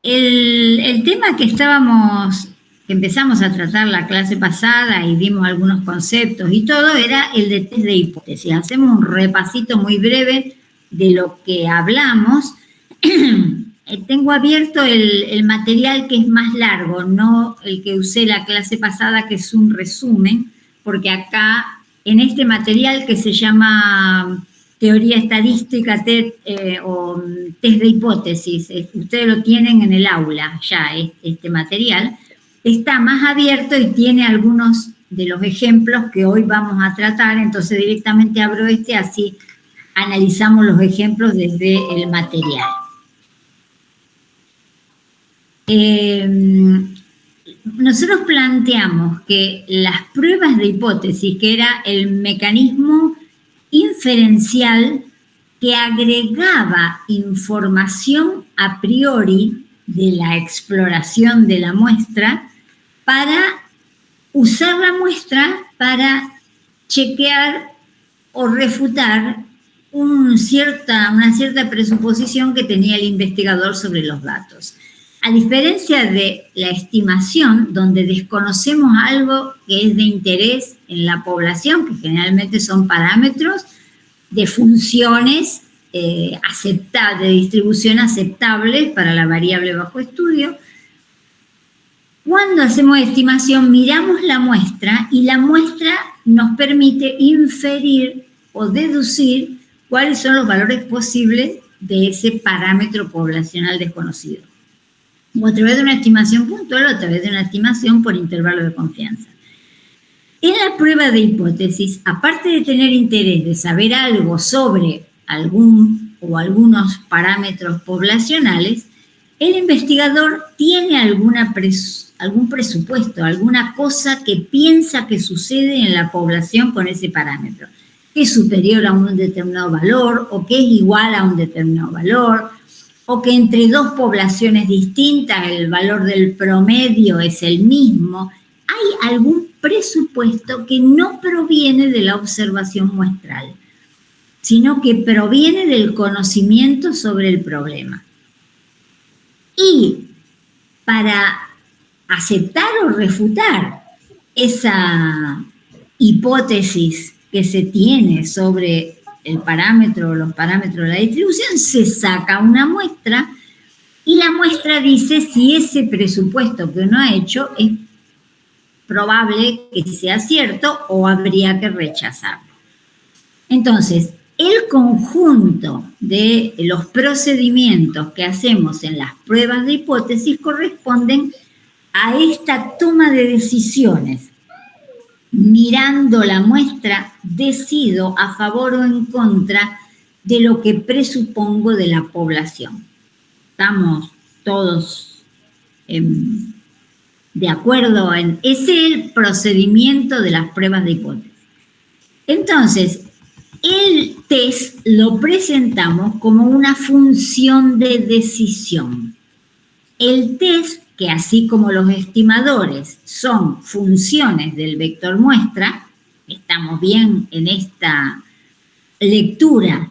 El tema que empezamos a tratar la clase pasada y dimos algunos conceptos y todo, era el de test de hipótesis. Hacemos un repasito muy breve de lo que hablamos. Tengo abierto el material que es más largo, no el que usé la clase pasada, que es un resumen, porque acá, en este material que se llama teoría estadística o test de hipótesis, ustedes lo tienen en el aula ya, este material, está más abierto y tiene algunos de los ejemplos que hoy vamos a tratar, entonces directamente abro así analizamos los ejemplos desde el material. Nosotros planteamos que las pruebas de hipótesis, que era el mecanismo inferencial que agregaba información a priori de la exploración de la muestra para usar la muestra para chequear o refutar una cierta presuposición que tenía el investigador sobre los datos. A diferencia de la estimación, donde desconocemos algo que es de interés en la población, que generalmente son parámetros de funciones de distribución aceptables para la variable bajo estudio, cuando hacemos estimación miramos la muestra y la muestra nos permite inferir o deducir cuáles son los valores posibles de ese parámetro poblacional desconocido, o a través de una estimación puntual o a través de una estimación por intervalo de confianza. En la prueba de hipótesis, aparte de tener interés de saber algo sobre algunos parámetros poblacionales, el investigador tiene algún presupuesto, alguna cosa que piensa que sucede en la población con ese parámetro, que es superior a un determinado valor o que es igual a un determinado valor, o que entre dos poblaciones distintas el valor del promedio es el mismo. Hay algún presupuesto que no proviene de la observación muestral, sino que proviene del conocimiento sobre el problema. Y para aceptar o refutar esa hipótesis que se tiene sobre el parámetro o los parámetros de la distribución, se saca una muestra y la muestra dice si ese presupuesto que uno ha hecho es probable que sea cierto o habría que rechazarlo. Entonces, el conjunto de los procedimientos que hacemos en las pruebas de hipótesis corresponden a esta toma de decisiones. Mirando la muestra, decido a favor o en contra de lo que presupongo de la población. ¿Estamos todos de acuerdo en ese es el procedimiento de las pruebas de hipótesis? Entonces, el test lo presentamos como una función de decisión. El test, que así como los estimadores son funciones del vector muestra, estamos bien en esta lectura,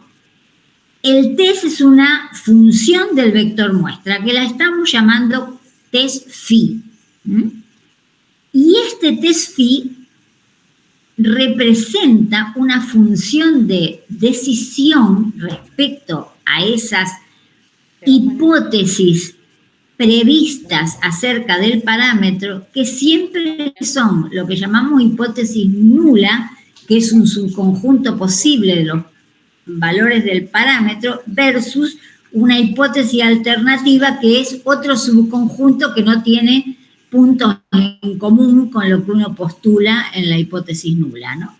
el test es una función del vector muestra que la estamos llamando test phi. Y este test phi representa una función de decisión respecto a esas hipótesis previstas acerca del parámetro, que siempre son lo que llamamos hipótesis nula, que es un subconjunto posible de los valores del parámetro, versus una hipótesis alternativa que es otro subconjunto que no tiene puntos en común con lo que uno postula en la hipótesis nula, ¿no?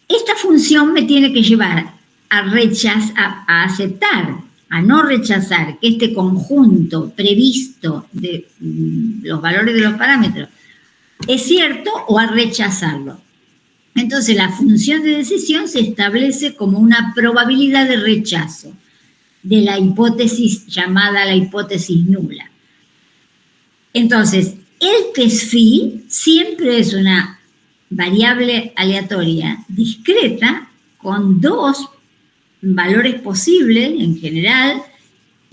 Esta función me tiene que llevar a aceptar, a no rechazar que este conjunto previsto de los valores de los parámetros es cierto o a rechazarlo. Entonces, la función de decisión se establece como una probabilidad de rechazo de la hipótesis llamada la hipótesis nula. Entonces, el test phi siempre es una variable aleatoria discreta con dos valores posibles en general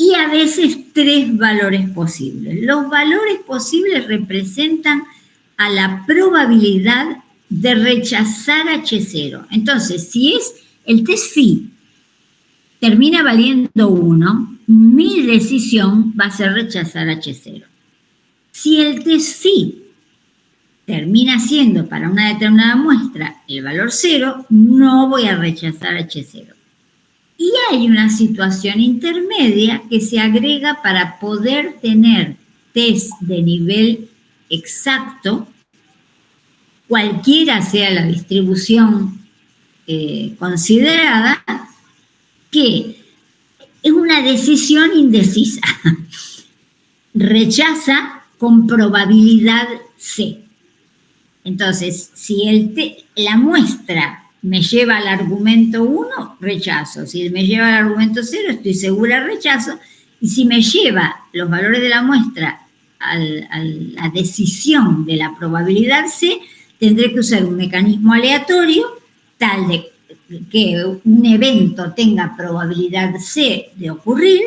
y a veces 3 valores posibles. Los valores posibles representan a la probabilidad de rechazar H0. Entonces, si es el test phi termina valiendo 1, mi decisión va a ser rechazar H0. Si el test phi termina siendo para una determinada muestra el valor 0, no voy a rechazar H0. Y hay una situación intermedia que se agrega para poder tener test de nivel exacto, cualquiera sea la distribución considerada, que es una decisión indecisa. Rechaza con probabilidad C. Entonces, si la muestra me lleva al argumento 1, rechazo. Si me lleva al argumento 0, estoy segura, rechazo. Y si me lleva los valores de la muestra a la decisión de la probabilidad C, tendré que usar un mecanismo aleatorio tal de que un evento tenga probabilidad C de ocurrir,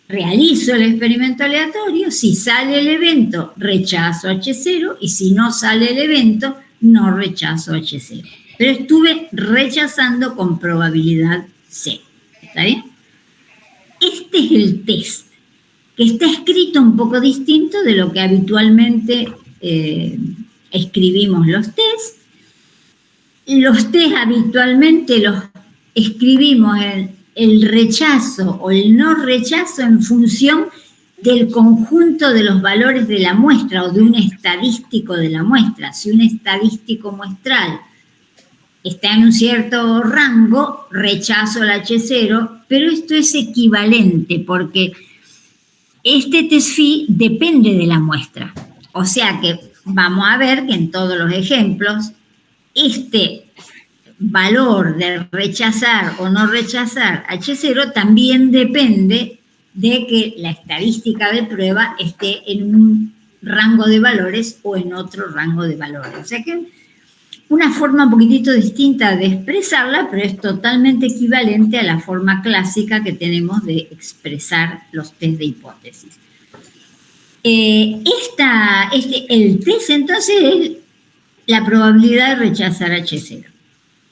realizo el experimento aleatorio, si sale el evento, rechazo H0, y si no sale el evento, no rechazo H0. Pero estuve rechazando con probabilidad C. ¿Está bien? Este es el test, que está escrito un poco distinto de lo que habitualmente escribimos los test. Los test habitualmente los escribimos en el rechazo o el no rechazo en función del conjunto de los valores de la muestra o de un estadístico de la muestra. Si un estadístico muestral está en un cierto rango, rechazo el H0, pero esto es equivalente porque este test phi depende de la muestra. O sea que vamos a ver que en todos los ejemplos, este valor de rechazar o no rechazar H0 también depende de que la estadística de prueba esté en un rango de valores o en otro rango de valores. O sea que una forma un poquitito distinta de expresarla, pero es totalmente equivalente a la forma clásica que tenemos de expresar los test de hipótesis. El test entonces es la probabilidad de rechazar H0.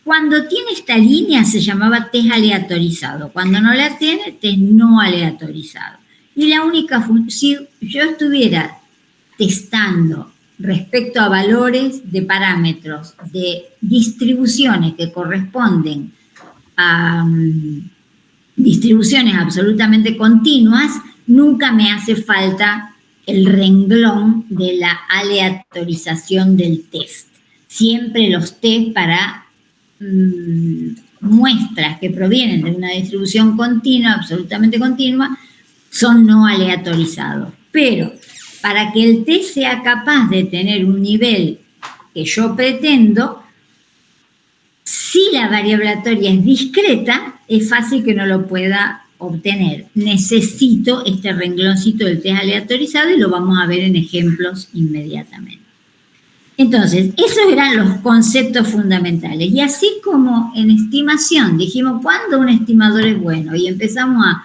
Cuando tiene esta línea se llamaba test aleatorizado. Cuando no la tiene, test no aleatorizado. Y la única función, si yo estuviera testando respecto a valores de parámetros de distribuciones que corresponden a distribuciones absolutamente continuas, nunca me hace falta el renglón de la aleatorización del test. Siempre los test para muestras que provienen de una distribución continua, absolutamente continua, son no aleatorizados. Pero para que el test sea capaz de tener un nivel que yo pretendo, si la variable aleatoria es discreta, es fácil que no lo pueda obtener. Necesito este rengloncito del test aleatorizado y lo vamos a ver en ejemplos inmediatamente. Entonces, esos eran los conceptos fundamentales. Y así como en estimación dijimos, ¿cuándo un estimador es bueno? Y empezamos a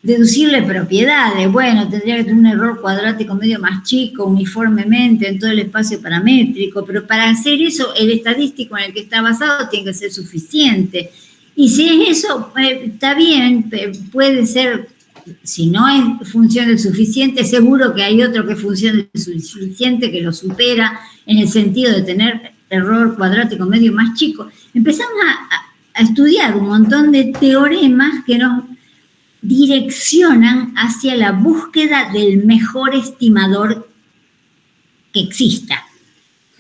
deducirle propiedades. Bueno, tendría que tener un error cuadrático medio más chico, uniformemente en todo el espacio paramétrico, pero para hacer eso, el estadístico en el que está basado tiene que ser suficiente. Y si es eso, está bien, puede ser, si no es función del suficiente, seguro que hay otro que es función del suficiente, que lo supera en el sentido de tener error cuadrático medio más chico. Empezamos a estudiar un montón de teoremas que nos direccionan hacia la búsqueda del mejor estimador que exista.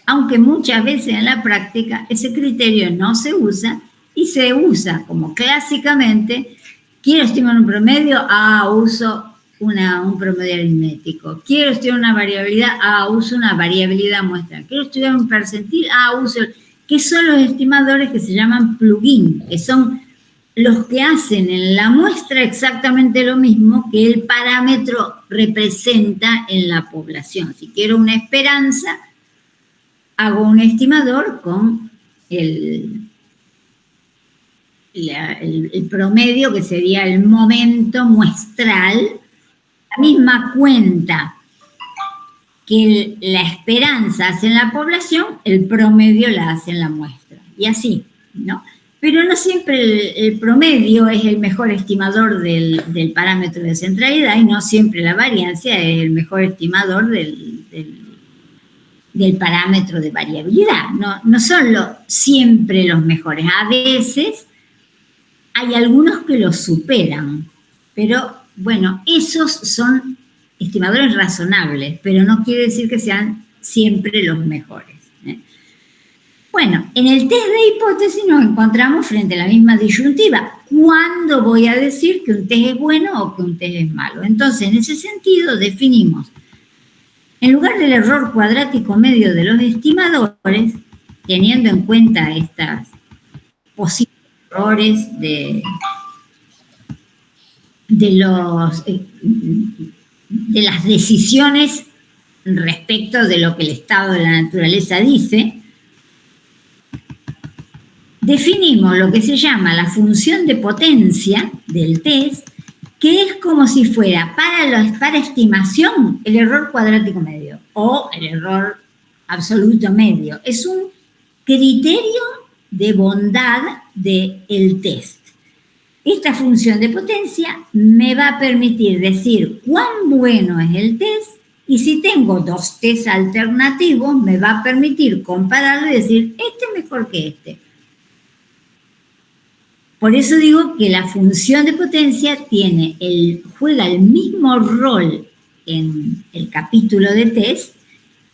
Aunque muchas veces en la práctica ese criterio no se usa y se usa como clásicamente, quiero estimar un promedio, uso un promedio aritmético. Quiero estudiar una variabilidad, uso una variabilidad muestral. Quiero estudiar un percentil, uso, que son los estimadores que se llaman plugin, que son los que hacen en la muestra exactamente lo mismo que el parámetro representa en la población. Si quiero una esperanza, hago un estimador con el promedio, que sería el momento muestral, la misma cuenta que la esperanza hace en la población, el promedio la hace en la muestra. Y así, ¿no? Pero no siempre el promedio es el mejor estimador del parámetro de centralidad y no siempre la variancia es el mejor estimador del parámetro de variabilidad. No son siempre los mejores. A veces hay algunos que los superan, pero bueno, esos son estimadores razonables, pero no quiere decir que sean siempre los mejores. Bueno, en el test de hipótesis nos encontramos frente a la misma disyuntiva. ¿Cuándo voy a decir que un test es bueno o que un test es malo? Entonces, en ese sentido, definimos, en lugar del error cuadrático medio de los estimadores, teniendo en cuenta estas posibles errores de las decisiones respecto de lo que el estado de la naturaleza dice, definimos lo que se llama la función de potencia del test, que es como si fuera para estimación el error cuadrático medio o el error absoluto medio. Es un criterio de bondad del test. Esta función de potencia me va a permitir decir cuán bueno es el test, y si tengo dos tests alternativos, me va a permitir compararlo y decir, este es mejor que este. Por eso digo que la función de potencia juega el mismo rol en el capítulo de test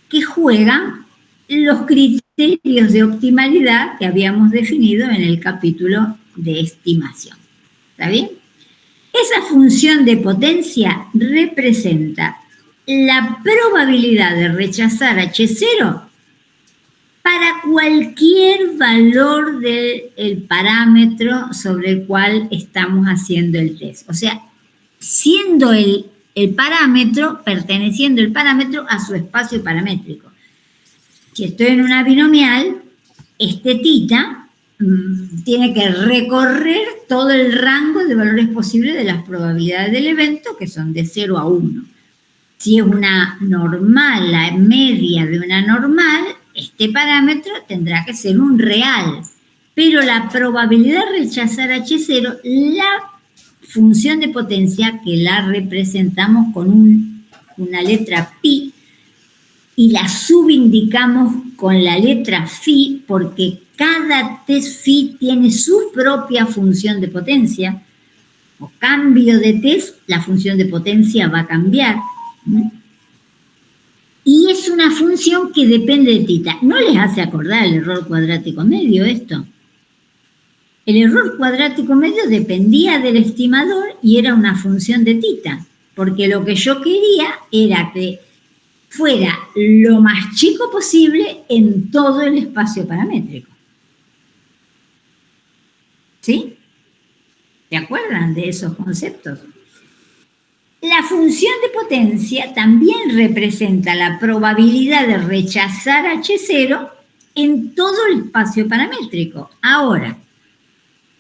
que juegan los criterios de optimalidad que habíamos definido en el capítulo de estimación. ¿Está bien? Esa función de potencia representa la probabilidad de rechazar H0 para cualquier valor del parámetro sobre el cual estamos haciendo el test. O sea, siendo el parámetro, perteneciendo el parámetro a su espacio paramétrico. Si estoy en una binomial, este θ tiene que recorrer todo el rango de valores posibles de las probabilidades del evento, que son de 0 a 1. Si es una normal, la media de una normal, este parámetro tendrá que ser un real. Pero la probabilidad de rechazar H0, la función de potencia, que la representamos con una letra pi, y la subindicamos con la letra phi, porque cada test phi tiene su propia función de potencia. O cambio de test, la función de potencia va a cambiar. Y es una función que depende de θ. ¿No les hace acordar el error cuadrático medio esto? El error cuadrático medio dependía del estimador y era una función de θ, porque lo que yo quería era que fuera lo más chico posible en todo el espacio paramétrico. ¿Sí? ¿Se acuerdan de esos conceptos? La función de potencia también representa la probabilidad de rechazar H0 en todo el espacio paramétrico. Ahora,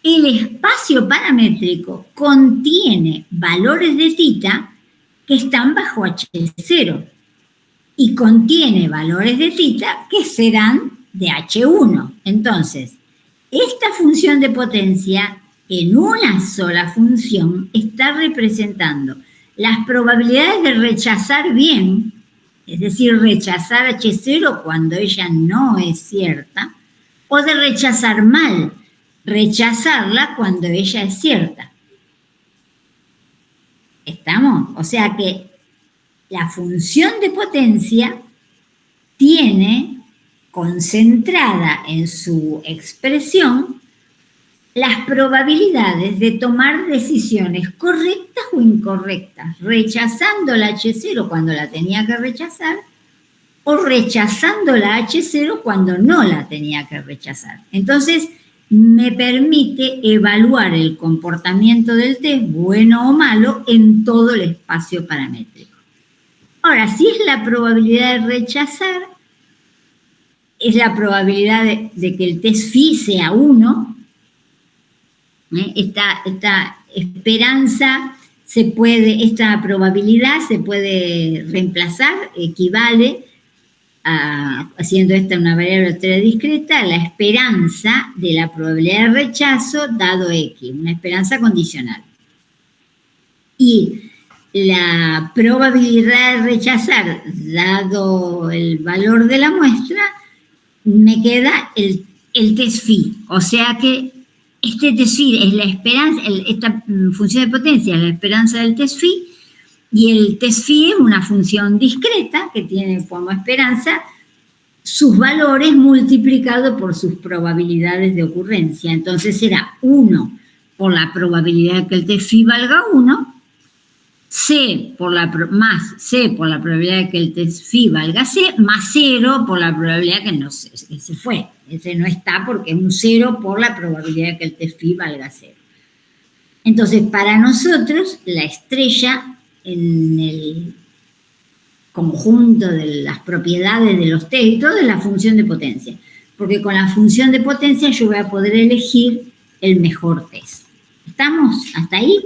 el espacio paramétrico contiene valores de θ que están bajo H0 y contiene valores de θ que serán de H1. Entonces, esta función de potencia en una sola función está representando las probabilidades de rechazar bien, es decir, rechazar H0 cuando ella no es cierta, o de rechazar mal, rechazarla cuando ella es cierta. ¿Estamos? O sea que la función de potencia tiene concentrada en su expresión las probabilidades de tomar decisiones correctas o incorrectas, rechazando la H0 cuando la tenía que rechazar o rechazando la H0 cuando no la tenía que rechazar. Entonces, me permite evaluar el comportamiento del test, bueno o malo, en todo el espacio paramétrico. Ahora, si es la probabilidad de rechazar, es la probabilidad de que el test phi sea 1, Esta esperanza esta probabilidad se puede reemplazar, equivale haciendo esta una variable altera discreta, la esperanza de la probabilidad de rechazo dado X, una esperanza condicional. Y la probabilidad de rechazar dado el valor de la muestra, me queda el test phi, o sea que este test phi es la esperanza, esta función de potencia es la esperanza del test phi, y el test phi es una función discreta que tiene como esperanza sus valores multiplicados por sus probabilidades de ocurrencia. Entonces será 1 por la probabilidad de que el test phi valga 1, más C por la probabilidad de que el test phi valga C, más 0 por la probabilidad que se fue. Ese no está porque es un 0 por la probabilidad de que el test phi valga 0. Entonces, para nosotros, la estrella en el conjunto de las propiedades de los test y todo es la función de potencia. Porque con la función de potencia yo voy a poder elegir el mejor test. ¿Estamos hasta ahí?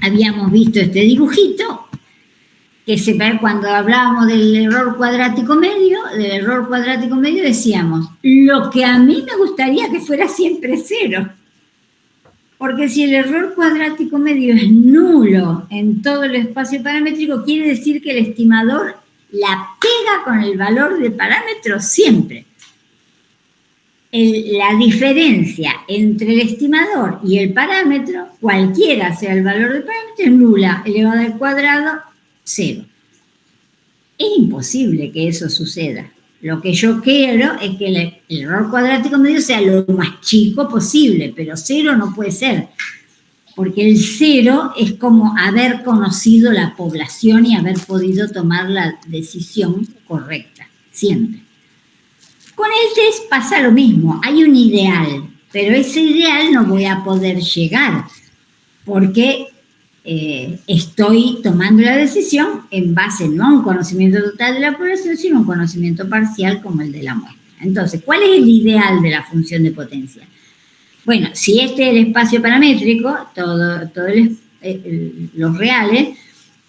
Habíamos visto este dibujito, que se ve cuando hablábamos del error cuadrático medio, decíamos, lo que a mí me gustaría que fuera siempre 0. Porque si el error cuadrático medio es nulo en todo el espacio paramétrico, quiere decir que el estimador la pega con el valor de parámetro siempre. La diferencia entre el estimador y el parámetro, cualquiera sea el valor del parámetro, es nula, elevada al cuadrado, 0. Es imposible que eso suceda. Lo que yo quiero es que el error cuadrático medio sea lo más chico posible, pero 0 no puede ser, porque el 0 es como haber conocido la población y haber podido tomar la decisión correcta, siempre. Con el test pasa lo mismo, hay un ideal, pero ese ideal no voy a poder llegar, porque estoy tomando la decisión en base no a un conocimiento total de la población, sino a un conocimiento parcial como el de la muestra. Entonces, ¿cuál es el ideal de la función de potencia? Bueno, si este es el espacio paramétrico, todos los reales,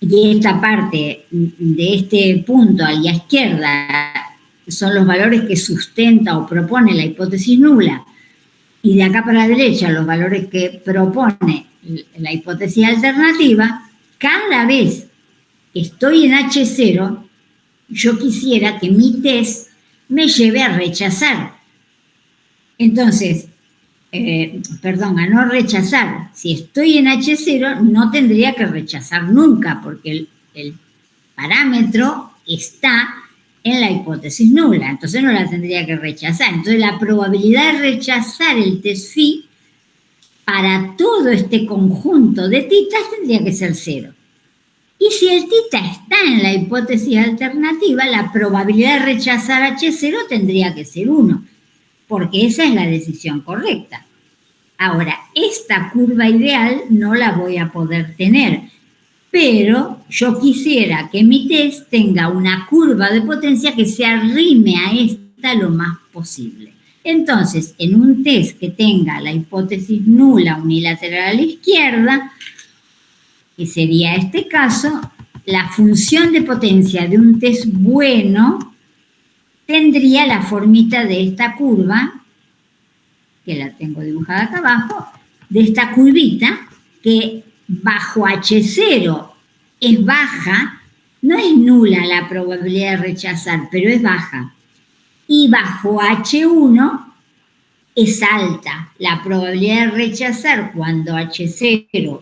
y esta parte de este punto a la izquierda son los valores que sustenta o propone la hipótesis nula, y de acá para la derecha los valores que propone la hipótesis alternativa, cada vez que estoy en H0, yo quisiera que mi test me lleve a rechazar. Entonces, a no rechazar. Si estoy en H0, no tendría que rechazar nunca, porque el parámetro está en la hipótesis nula, entonces no la tendría que rechazar. Entonces, la probabilidad de rechazar el test phi para todo este conjunto de titas tendría que ser 0. Y si el tita está en la hipótesis alternativa, la probabilidad de rechazar H0 tendría que ser 1, porque esa es la decisión correcta. Ahora, esta curva ideal no la voy a poder tener, pero yo quisiera que mi test tenga una curva de potencia que se arrime a esta lo más posible. Entonces, en un test que tenga la hipótesis nula unilateral a la izquierda, que sería este caso, la función de potencia de un test bueno tendría la formita de esta curva, que la tengo dibujada acá abajo, de esta curvita que bajo H0 es baja, no es nula la probabilidad de rechazar, pero es baja. Y bajo H1 es alta. La probabilidad de rechazar cuando H0,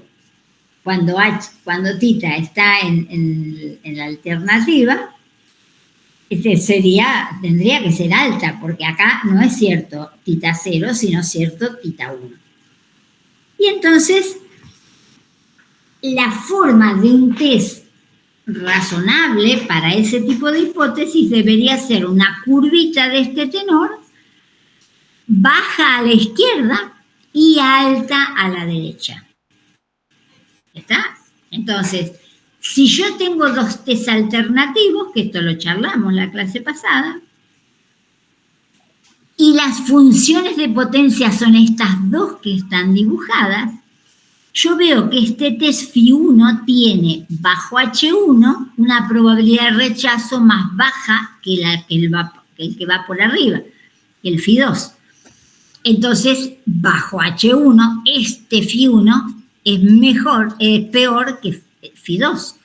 cuando tita está en la alternativa, tendría que ser alta, porque acá no es cierto tita 0, sino cierto tita 1. Y entonces, la forma de un test razonable para ese tipo de hipótesis debería ser una curvita de este tenor, baja a la izquierda y alta a la derecha. ¿Está? Entonces, si yo tengo dos test alternativos, que esto lo charlamos la clase pasada, y las funciones de potencia son estas dos que están dibujadas, yo veo que este test Phi1 tiene bajo H1 una probabilidad de rechazo más baja que el que va por arriba, el Phi2. Entonces, bajo H1, este Phi1 es peor que Phi2.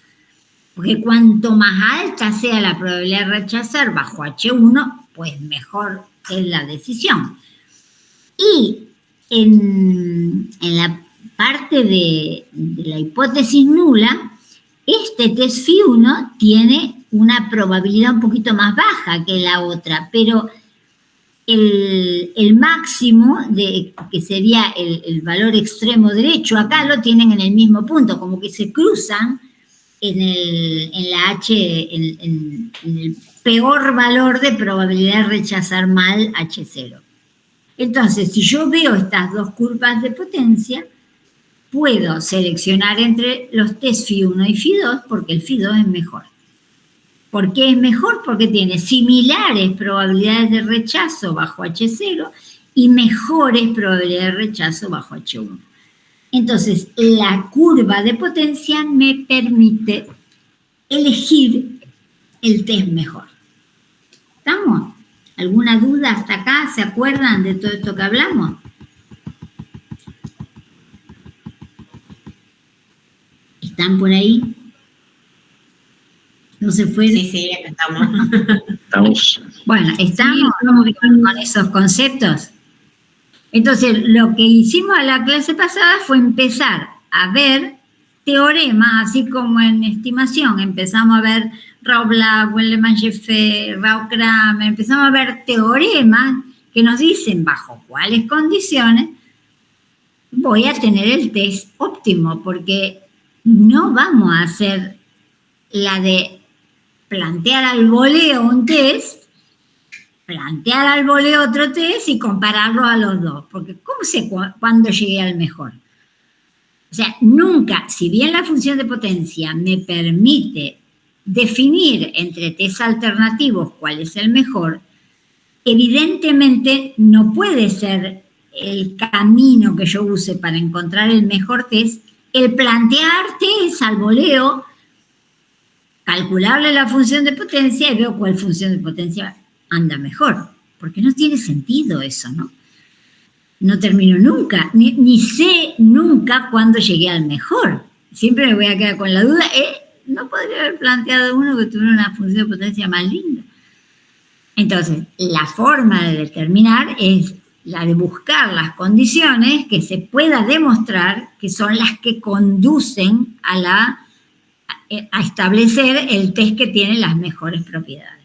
Porque cuanto más alta sea la probabilidad de rechazar bajo H1, pues mejor es la decisión. Y en la parte de la hipótesis nula, este test Phi1 tiene una probabilidad un poquito más baja que la otra, pero el máximo, que sería el valor extremo derecho, acá lo tienen en el mismo punto, como que se cruzan en el peor valor de probabilidad de rechazar mal H0. Entonces, si yo veo estas dos curvas de potencia, puedo seleccionar entre los test Phi1 y Phi2 porque el Phi2 es mejor. ¿Por qué es mejor? Porque tiene similares probabilidades de rechazo bajo H0 y mejores probabilidades de rechazo bajo H1. Entonces, la curva de potencia me permite elegir el test mejor. ¿Estamos? ¿Alguna duda hasta acá? ¿Se acuerdan de todo esto que hablamos? ¿Están por ahí? ¿No se fue? Sí, acá estamos. Estamos. Bueno, ¿estamos con esos conceptos? Entonces, lo que hicimos a la clase pasada fue empezar a ver teoremas, así como en estimación. Empezamos a ver Rao-Blackwell, Le-Man-Jeffé, Rao-Kramer, empezamos a ver teoremas que nos dicen bajo cuáles condiciones voy a tener el test óptimo, porque no vamos a hacer la de plantear al voleo un test, plantear al voleo otro test y compararlo a los dos, porque ¿cómo sé cuándo llegué al mejor? O sea, nunca, si bien la función de potencia me permite definir entre test alternativos cuál es el mejor, evidentemente no puede ser el camino que yo use para encontrar el mejor test, el plantear test al voleo, calcularle la función de potencia y veo cuál función de potencia anda mejor, porque no tiene sentido eso, ¿no? No termino nunca, ni sé nunca cuándo llegué al mejor. Siempre me voy a quedar con la duda, no podría haber planteado uno que tuviera una función de potencia más linda. Entonces, la forma de determinar es la de buscar las condiciones que se pueda demostrar que son las que conducen a establecer el test que tiene las mejores propiedades.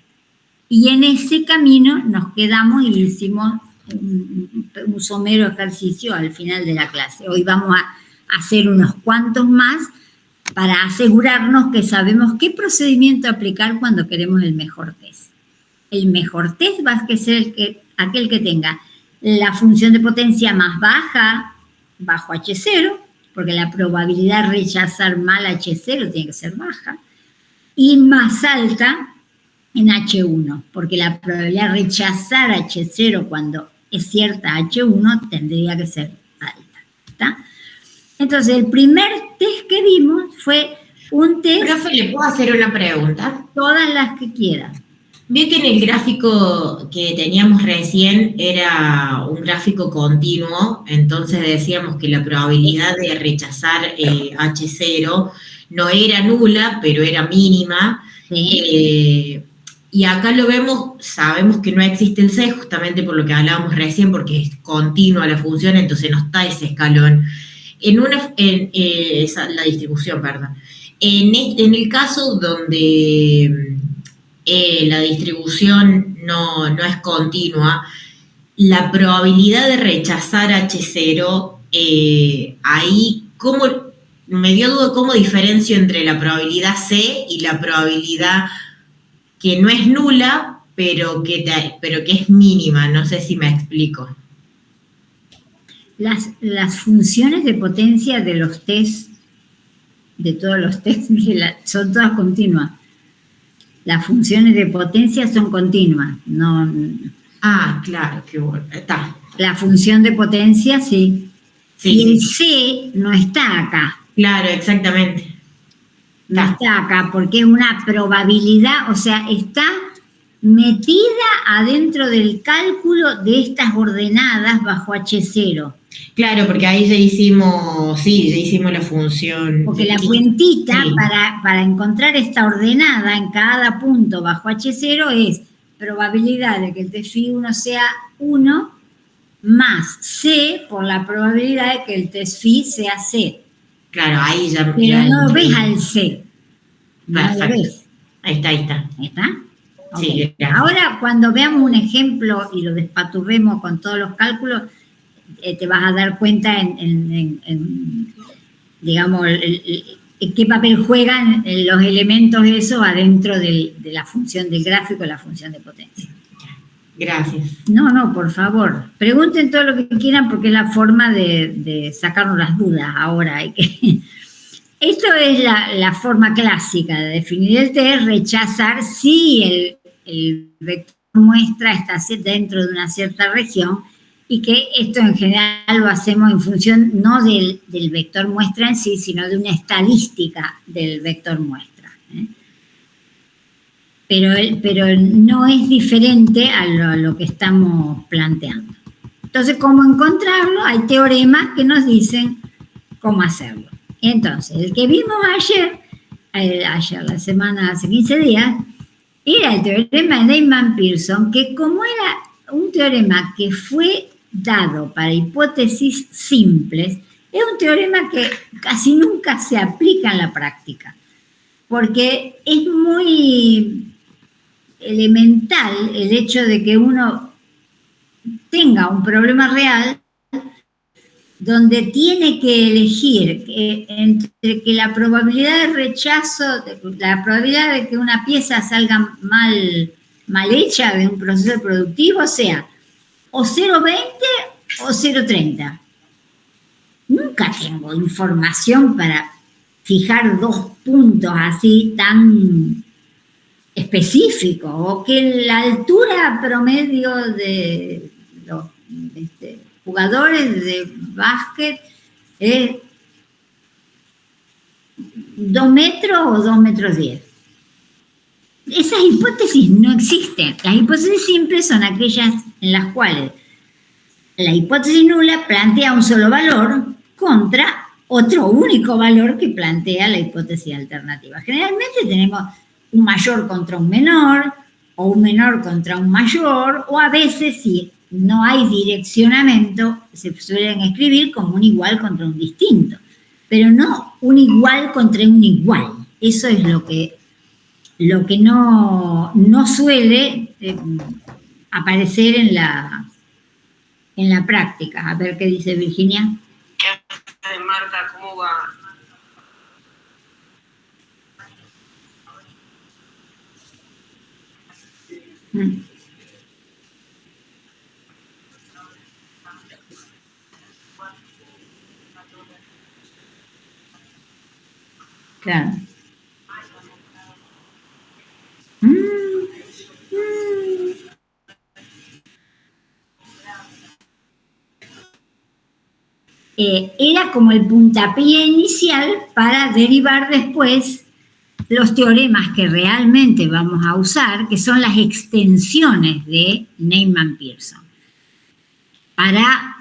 Y en ese camino nos quedamos y hicimos un somero ejercicio al final de la clase. Hoy vamos a hacer unos cuantos más para asegurarnos que sabemos qué procedimiento aplicar cuando queremos el mejor test. El mejor test va a ser aquel que tenga la función de potencia más baja bajo H0, porque la probabilidad de rechazar mal H0 tiene que ser baja, y más alta en H1, porque la probabilidad de rechazar H0 cuando es cierta H1 tendría que ser alta. ¿Está? Entonces, el primer test que vimos fue un test... Profe, ¿le puedo hacer una pregunta? Todas las que quiera. Vi que en el gráfico que teníamos recién era un gráfico continuo, entonces decíamos que la probabilidad de rechazar H0 no era nula, pero era mínima. Sí. Y acá lo vemos, sabemos que no existe el C, justamente por lo que hablábamos recién, porque es continua la función, entonces no está ese escalón. La distribución, perdón. En el caso donde la distribución no es continua, la probabilidad de rechazar H0, ahí, me dio duda cómo diferencio entre la probabilidad C y la probabilidad que no es nula, pero que es mínima. No sé si me explico. Las funciones de potencia de los test, de todos los test, son todas continuas. Las funciones de potencia son continuas. No. Ah, claro, qué bueno. Está. La función de potencia, sí. Sí, Y el sí. C no está acá. Claro, exactamente. No Está. está acá porque es una probabilidad, o sea, está metida adentro del cálculo de estas ordenadas bajo H0. Claro, porque ahí ya hicimos la función. Porque la cuentita Sí, para encontrar esta ordenada en cada punto bajo H0 es probabilidad de que el test 1 sea 1 más C por la probabilidad de que el test sea C. claro, ahí ya, Pero ya no ves entendí. al C, no lo Perfecto. ves. Ahí está, ahí está. ¿Está? Ok. Sí, gracias. Ahora, cuando veamos un ejemplo y lo despaturremos con todos los cálculos, te vas a dar cuenta digamos, qué papel juegan los elementos esos adentro de la función del gráfico, la función de potencia. Gracias. No, por favor. Pregunten todo lo que quieran porque es la forma de sacarnos las dudas ahora. Esto es la forma clásica de definir el test, rechazar si el vector muestra está dentro de una cierta región y que esto en general lo hacemos en función no del vector muestra en sí, sino de una estadística del vector muestra. Pero no es diferente a lo que estamos planteando. Entonces, ¿cómo encontrarlo? Hay teoremas que nos dicen cómo hacerlo. Entonces, el que vimos ayer, la semana, hace 15 días, era el teorema de Neyman-Pearson, que como era un teorema que fue dado para hipótesis simples, es un teorema que casi nunca se aplica en la práctica, porque es muy elemental el hecho de que uno tenga un problema real donde tiene que elegir entre que la probabilidad de rechazo, la probabilidad de que una pieza salga mal hecha de un proceso productivo sea o 0,20 o 0,30. Nunca tengo información para fijar dos puntos así tan específicos, o que la altura promedio de los jugadores de básquet es 2 metros o 2 metros 10. Esas hipótesis no existen. Las hipótesis simples son aquellas en las cuales la hipótesis nula plantea un solo valor contra otro único valor que plantea la hipótesis alternativa. Generalmente tenemos un mayor contra un menor, o un menor contra un mayor, o a veces, si no hay direccionamiento, se suelen escribir como un igual contra un distinto, pero no un igual contra un igual. Eso es lo que no suele aparecer en la práctica. A ver qué dice Virginia. ¿Qué haces, Marta? ¿Cómo va? Claro. Era como el puntapié inicial para derivar después los teoremas que realmente vamos a usar, que son las extensiones de Neyman-Pearson, para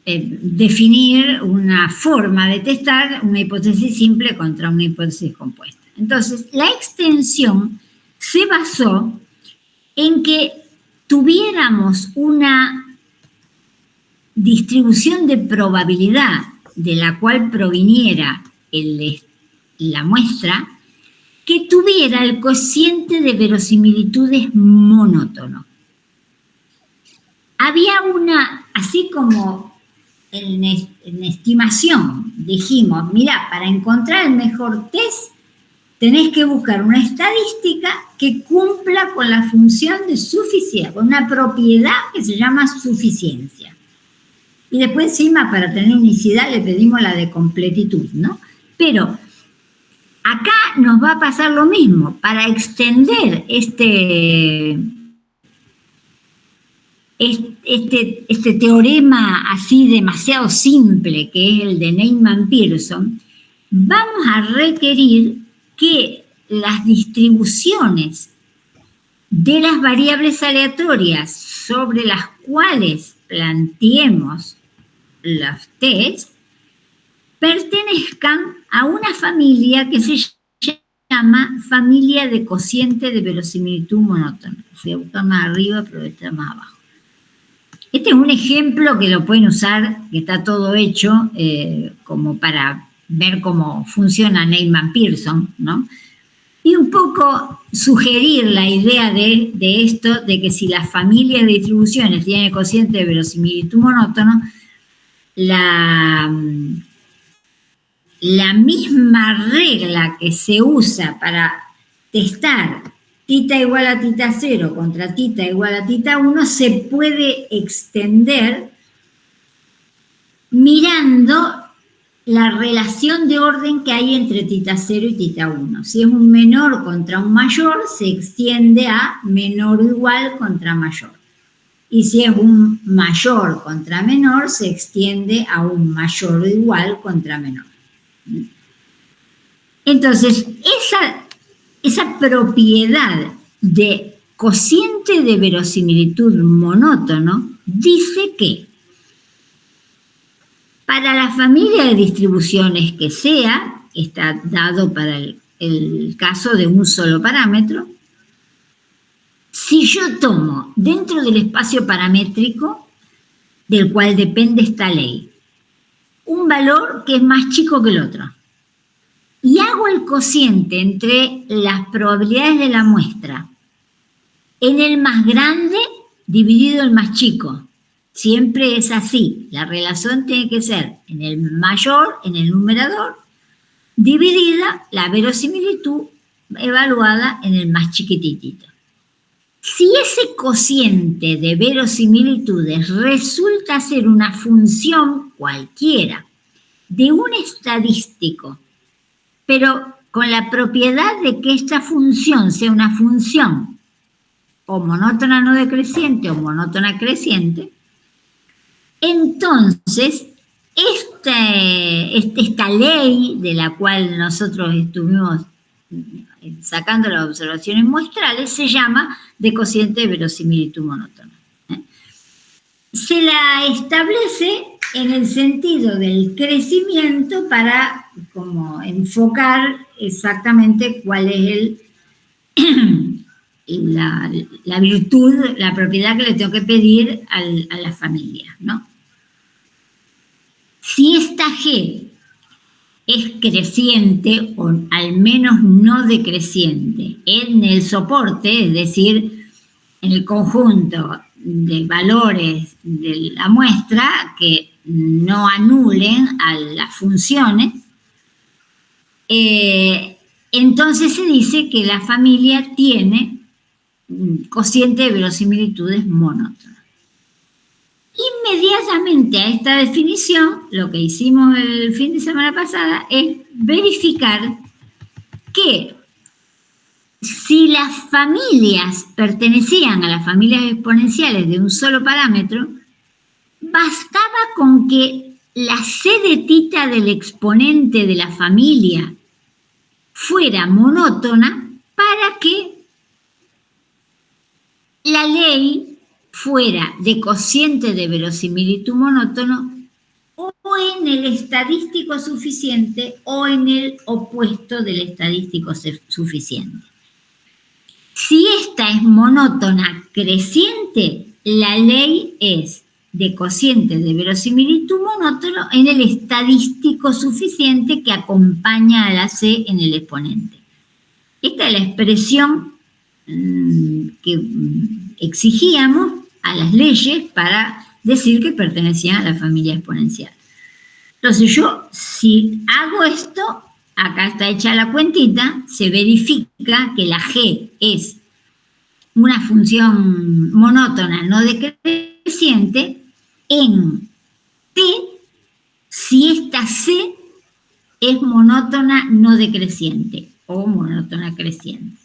definir una forma de testar una hipótesis simple contra una hipótesis compuesta. Entonces, la extensión se basó en que tuviéramos una distribución de probabilidad de la cual proviniera la muestra, que tuviera el cociente de verosimilitudes monótono. Había así como en estimación, dijimos, mira, para encontrar el mejor test, tenés que buscar una estadística que cumpla con la función de suficiencia, con una propiedad que se llama suficiencia. Y después encima, para tener unicidad, le pedimos la de completitud, ¿no? Pero Acá nos va a pasar lo mismo. Para extender este teorema así demasiado simple, que es el de Neyman-Pearson, vamos a requerir que las distribuciones de las variables aleatorias sobre las cuales planteemos los tests pertenezcan a una familia que se llama familia de cociente de verosimilitud monótona. Fui a buscar más arriba, pero está más abajo. Este es un ejemplo que lo pueden usar, que está todo hecho como para ver cómo funciona Neyman-Pearson, ¿no? Y un poco sugerir la idea de esto, de que si las familias de distribuciones tienen el cociente de verosimilitud monótono, la misma regla que se usa para testar tita igual a tita 0 contra tita igual a tita 1 se puede extender mirando la relación de orden que hay entre tita 0 y tita 1. Si es un menor contra un mayor, se extiende a menor o igual contra mayor. Y si es un mayor contra menor, se extiende a un mayor o igual contra menor. Entonces, esa propiedad de cociente de verosimilitud monótono dice que para la familia de distribuciones que sea, está dado para el caso de un solo parámetro, si yo tomo dentro del espacio paramétrico del cual depende esta ley, un valor que es más chico que el otro, y hago el cociente entre las probabilidades de la muestra en el más grande dividido el más chico. Siempre es así. La relación tiene que ser en el mayor, en el numerador, dividida la verosimilitud evaluada en el más chiquititito. Si ese cociente de verosimilitudes resulta ser una función cualquiera de un estadístico, pero con la propiedad de que esta función sea una función o monótona no decreciente o monótona creciente, entonces esta ley de la cual nosotros estuvimos sacando las observaciones muestrales se llama de cociente de verosimilitud monótona. Se la establece en el sentido del crecimiento para como enfocar exactamente cuál es la virtud, la propiedad que le tengo que pedir a la familia, ¿no? Si esta G es creciente o al menos no decreciente en el soporte, es decir, en el conjunto de valores de la muestra que no anulen a las funciones, entonces se dice que la familia tiene cociente de verosimilitudes monótona. Inmediatamente a esta definición, lo que hicimos el fin de semana pasada es verificar que si las familias pertenecían a las familias exponenciales de un solo parámetro, bastaba con que la c de tita del exponente de la familia fuera monótona para que la ley fuera de cociente de verosimilitud monótono o en el estadístico suficiente o en el opuesto del estadístico suficiente. Si esta es monótona creciente, la ley es de cociente de verosimilitud monótono en el estadístico suficiente que acompaña a la C en el exponente. Esta es la expresión que exigíamos a las leyes para decir que pertenecían a la familia exponencial. Entonces yo, si hago esto, acá está hecha la cuentita, se verifica que la G es una función monótona no decreciente en T si esta C es monótona no decreciente o monótona creciente.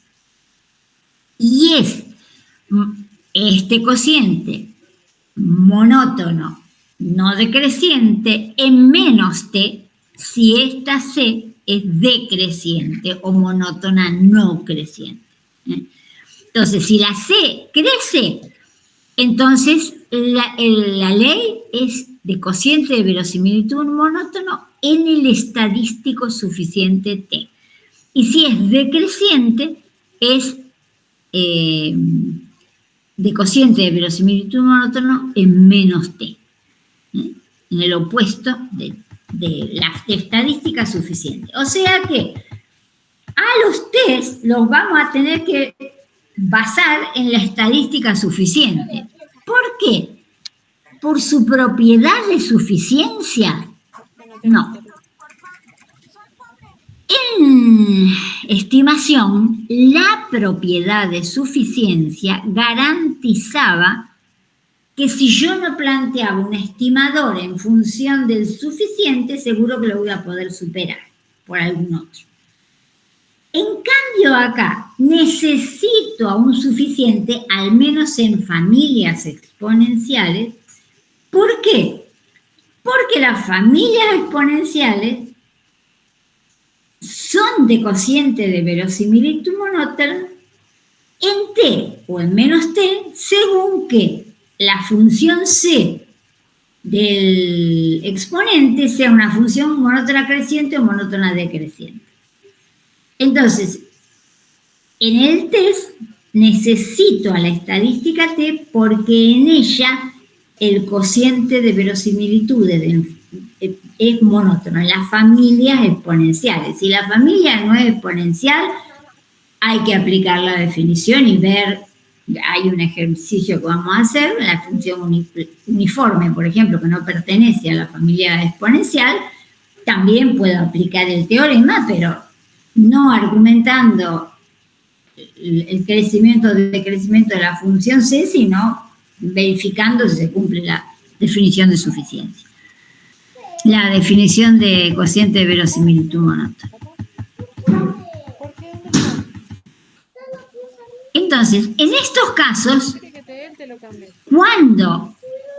Y es este cociente monótono no decreciente en menos T si esta C es decreciente o monótona no creciente. Entonces, si la C crece, entonces la ley es de cociente de verosimilitud monótono en el estadístico suficiente T. Y si es decreciente, es de cociente de verosimilitud monótono en menos T. En el opuesto de la estadística suficiente. O sea que a los test los vamos a tener que basar en la estadística suficiente. ¿Por qué? ¿Por su propiedad de suficiencia? No. En estimación, la propiedad de suficiencia garantizaba que si yo no planteaba un estimador en función del suficiente, seguro que lo voy a poder superar por algún otro. En cambio acá, necesito a un suficiente, al menos en familias exponenciales. ¿Por qué? Porque las familias exponenciales son de cociente de verosimilitud monótona en T o en menos T, según que la función C del exponente sea una función monótona creciente o monótona decreciente. Entonces, en el test necesito a la estadística T porque en ella el cociente de verosimilitud es monótono, en las familias exponenciales. Si la familia no es exponencial, hay que aplicar la definición y ver, hay un ejercicio que vamos a hacer, la función uniforme, por ejemplo, que no pertenece a la familia exponencial, también puedo aplicar el teorema, pero no argumentando el crecimiento o decrecimiento de la función C, sino verificando si se cumple la definición de suficiencia. La definición de cociente de verosimilitud monótona. Entonces, en estos casos, cuando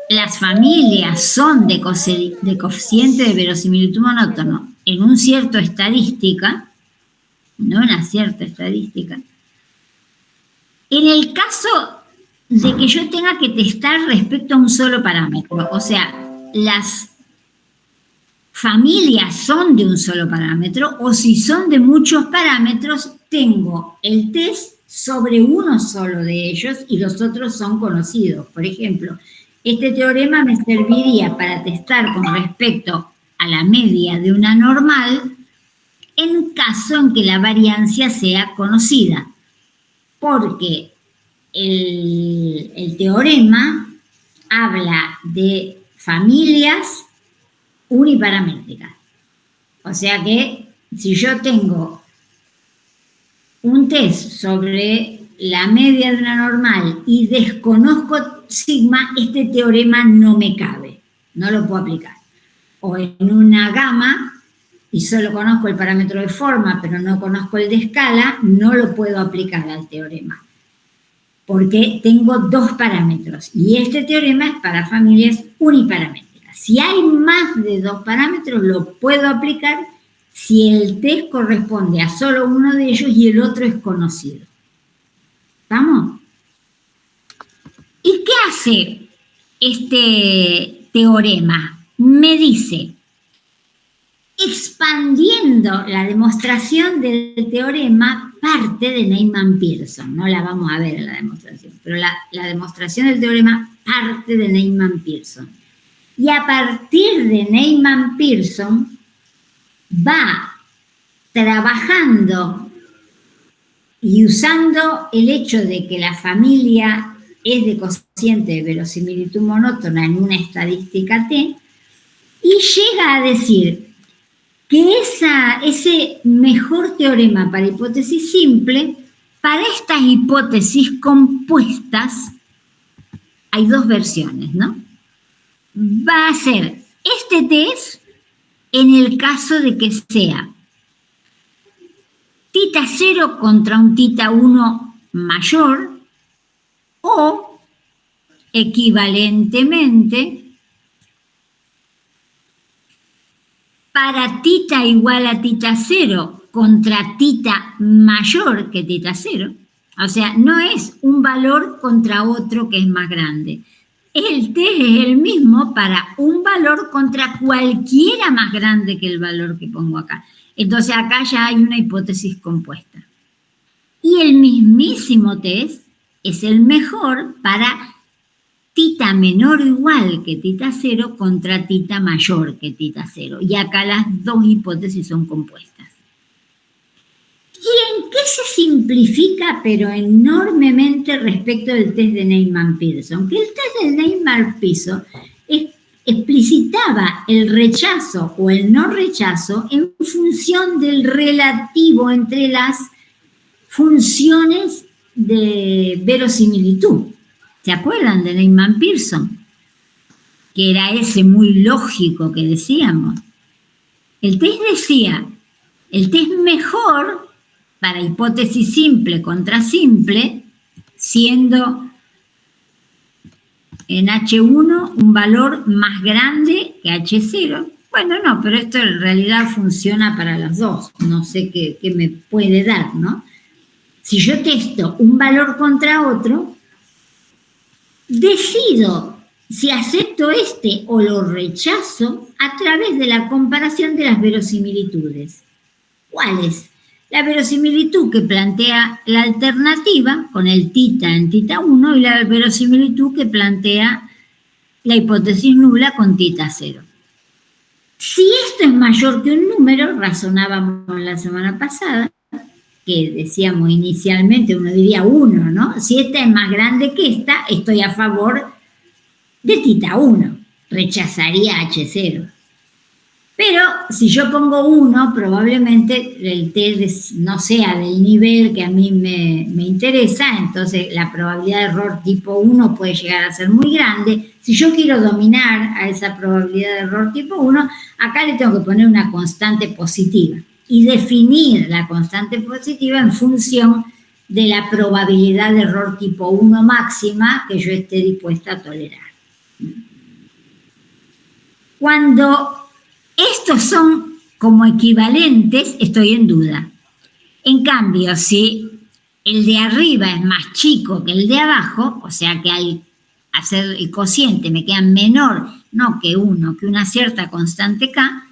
las familias son de cociente de verosimilitud monótono en un cierto estadística, no una cierta estadística, en el caso de que yo tenga que testar respecto a un solo parámetro, o sea, las familias son de un solo parámetro, o si son de muchos parámetros, tengo el test sobre uno solo de ellos y los otros son conocidos. Por ejemplo, este teorema me serviría para testar con respecto a la media de una normal en caso en que la variancia sea conocida, porque el teorema habla de familias uniparamétricas. O sea que si yo tengo un test sobre la media de una normal y desconozco sigma, este teorema no me cabe, no lo puedo aplicar. O en una gama y solo conozco el parámetro de forma, pero no conozco el de escala, no lo puedo aplicar al teorema, porque tengo dos parámetros y este teorema es para familias uniparamétricas. Si hay más de dos parámetros, lo puedo aplicar si el test corresponde a solo uno de ellos y el otro es conocido. ¿Vamos? ¿Y qué hace este teorema? Me dice, expandiendo la demostración del teorema, parte de Neyman-Pearson. No la vamos a ver en la demostración, pero la demostración del teorema parte de Neyman-Pearson. Y a partir de Neyman-Pearson va trabajando y usando el hecho de que la familia es de cociente de verosimilitud monótona en una estadística T, y llega a decir que ese mejor teorema para hipótesis simple, para estas hipótesis compuestas, hay dos versiones, ¿no? Va a ser este test en el caso de que sea tita 0 contra un tita 1 mayor o equivalentemente para tita igual a tita 0 contra tita mayor que tita 0. O sea, no es un valor contra otro que es más grande. El test es el mismo para un valor contra cualquiera más grande que el valor que pongo acá. Entonces acá ya hay una hipótesis compuesta. Y el mismísimo test es el mejor para tita menor o igual que tita 0 contra tita mayor que tita 0. Y acá las dos hipótesis son compuestas. ¿Y en qué se simplifica, pero enormemente, respecto del test de Neyman-Pearson? Que el test de Neyman-Pearson explicitaba el rechazo o el no rechazo en función del relativo entre las funciones de verosimilitud. ¿Se acuerdan de Neyman-Pearson? Que era ese muy lógico que decíamos. El test decía, el test mejor para hipótesis simple contra simple, siendo en H1 un valor más grande que H0. Bueno, no, pero esto en realidad funciona para las dos. No sé qué me puede dar, ¿no? Si yo testo un valor contra otro, decido si acepto este o lo rechazo a través de la comparación de las verosimilitudes. ¿Cuáles? La verosimilitud que plantea la alternativa con el tita en tita 1 y la verosimilitud que plantea la hipótesis nula con tita 0. Si esto es mayor que un número, razonábamos la semana pasada, que decíamos inicialmente, uno diría 1, ¿no? Si esta es más grande que esta, estoy a favor de tita 1, rechazaría H0. Pero si yo pongo 1, probablemente el test no sea del nivel que a mí me interesa, entonces la probabilidad de error tipo 1 puede llegar a ser muy grande. Si yo quiero dominar a esa probabilidad de error tipo 1, acá le tengo que poner una constante positiva y definir la constante positiva en función de la probabilidad de error tipo 1 máxima que yo esté dispuesta a tolerar. Cuando estos son como equivalentes, estoy en duda. En cambio, si el de arriba es más chico que el de abajo, o sea que al hacer el cociente me queda menor, no que 1, que una cierta constante K,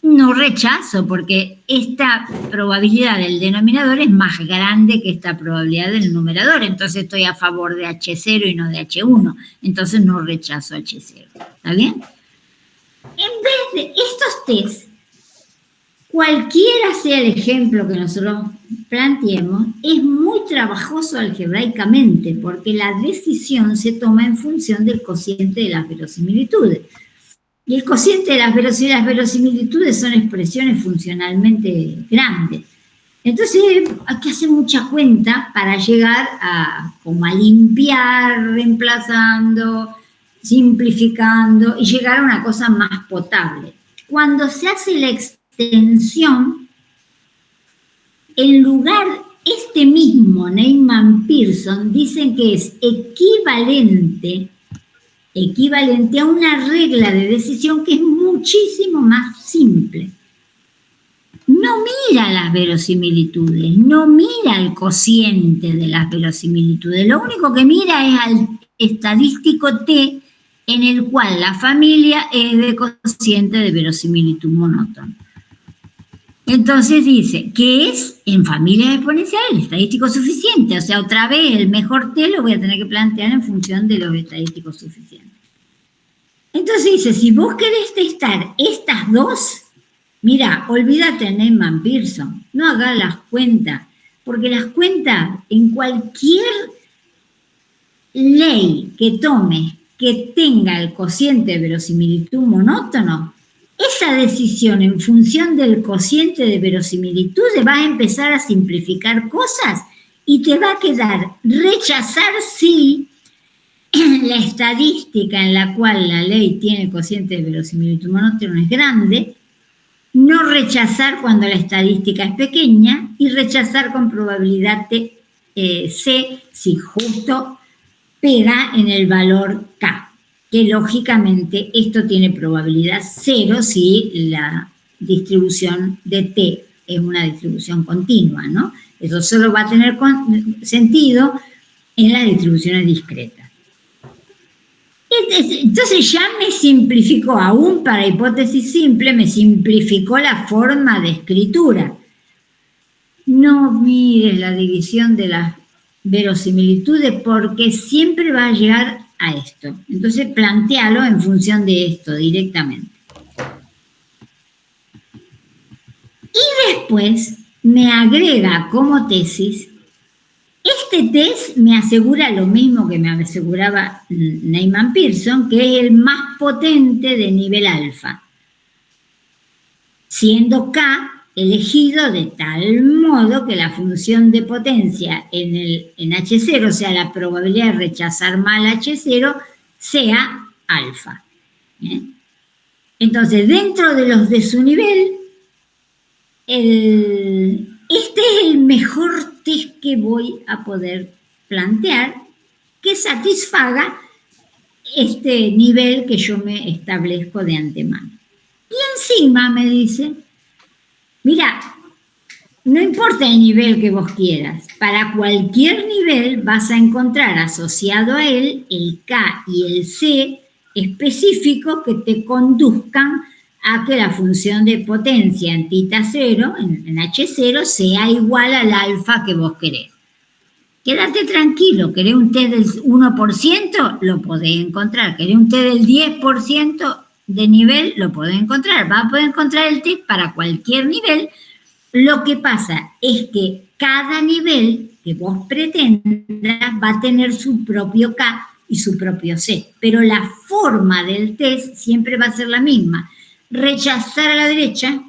no rechazo porque esta probabilidad del denominador es más grande que esta probabilidad del numerador, entonces estoy a favor de H0 y no de H1, entonces no rechazo H0. ¿Está bien? En vez de estos test, cualquiera sea el ejemplo que nosotros planteemos, es muy trabajoso algebraicamente porque la decisión se toma en función del cociente de las verosimilitudes. Y el cociente de las verosimilitudes son expresiones funcionalmente grandes. Entonces hay que hacer mucha cuenta para llegar a limpiar, reemplazando, simplificando y llegar a una cosa más potable. Cuando se hace la extensión, en lugar, este mismo Neyman-Pearson dicen que es equivalente a una regla de decisión que es muchísimo más simple. No mira las verosimilitudes, no mira el cociente de las verosimilitudes, lo único que mira es al estadístico T, en el cual la familia es de cociente de verosimilitud monótono. Entonces dice que es en familias exponenciales el estadístico suficiente, o sea, otra vez el mejor T lo voy a tener que plantear en función de los estadísticos suficientes. Entonces dice, si vos querés testar estas dos, mira, olvídate de Neyman-Pearson, no hagas las cuentas, porque las cuentas en cualquier ley que tomes que tenga el cociente de verosimilitud monótono, esa decisión en función del cociente de verosimilitud va a empezar a simplificar cosas y te va a quedar rechazar sí la estadística en la cual la ley tiene el cociente de verosimilitud monótono es grande, no rechazar cuando la estadística es pequeña y rechazar con probabilidad C si justo pega en el valor K, que lógicamente esto tiene probabilidad 0 si la distribución de T es una distribución continua, ¿no? Eso solo va a tener sentido en las distribuciones discretas. Entonces ya me simplificó, aún para hipótesis simple, me simplificó la forma de escritura. No mires la división de las verosimilitudes porque siempre va a llegar a esto. Entonces plantéalo en función de esto directamente. Y después me agrega como tesis, este test me asegura lo mismo que me aseguraba Neyman Pearson, que es el más potente de nivel alfa, siendo K elegido de tal modo que la función de potencia en H0, o sea, la probabilidad de rechazar mal H0, sea alfa. Entonces, dentro de los de su nivel, este es el mejor test que voy a poder plantear que satisfaga este nivel que yo me establezco de antemano. Y encima me dice, mira, no importa el nivel que vos quieras, para cualquier nivel vas a encontrar asociado a él el K y el C específicos que te conduzcan a que la función de potencia en θ 0, en H0, sea igual al alfa que vos querés. Quédate tranquilo, querés un T del 1%, lo podés encontrar. Querés un T del 10% de nivel, lo podés encontrar. Vas a poder encontrar el T para cualquier nivel. Lo que pasa es que cada nivel que vos pretendas va a tener su propio K y su propio C. Pero la forma del test siempre va a ser la misma. Rechazar a la derecha,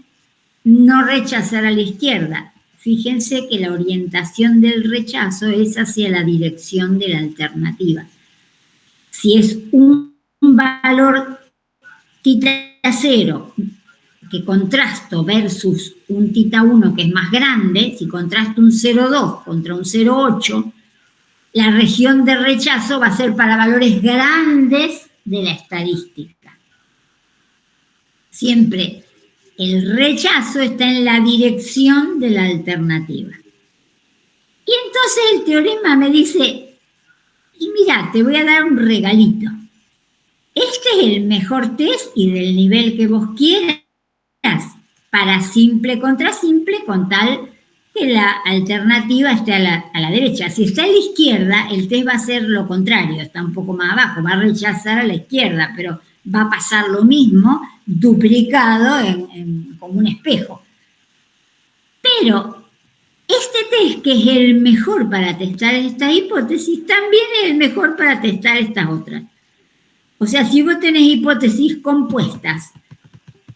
no rechazar a la izquierda. Fíjense que la orientación del rechazo es hacia la dirección de la alternativa. Si es un valor θ 0 que contrasto versus un θ 1 que es más grande, si contrasto un 0,2 contra un 0,8, la región de rechazo va a ser para valores grandes de la estadística. Siempre el rechazo está en la dirección de la alternativa. Y entonces el teorema me dice, y mira, te voy a dar un regalito. Este es el mejor test y del nivel que vos quieras para simple contra simple con tal que la alternativa esté a la derecha. Si está a la izquierda, el test va a ser lo contrario, está un poco más abajo, va a rechazar a la izquierda, pero va a pasar lo mismo duplicado como un espejo. Pero este test, que es el mejor para testar esta hipótesis, también es el mejor para testar estas otras. O sea, si vos tenés hipótesis compuestas,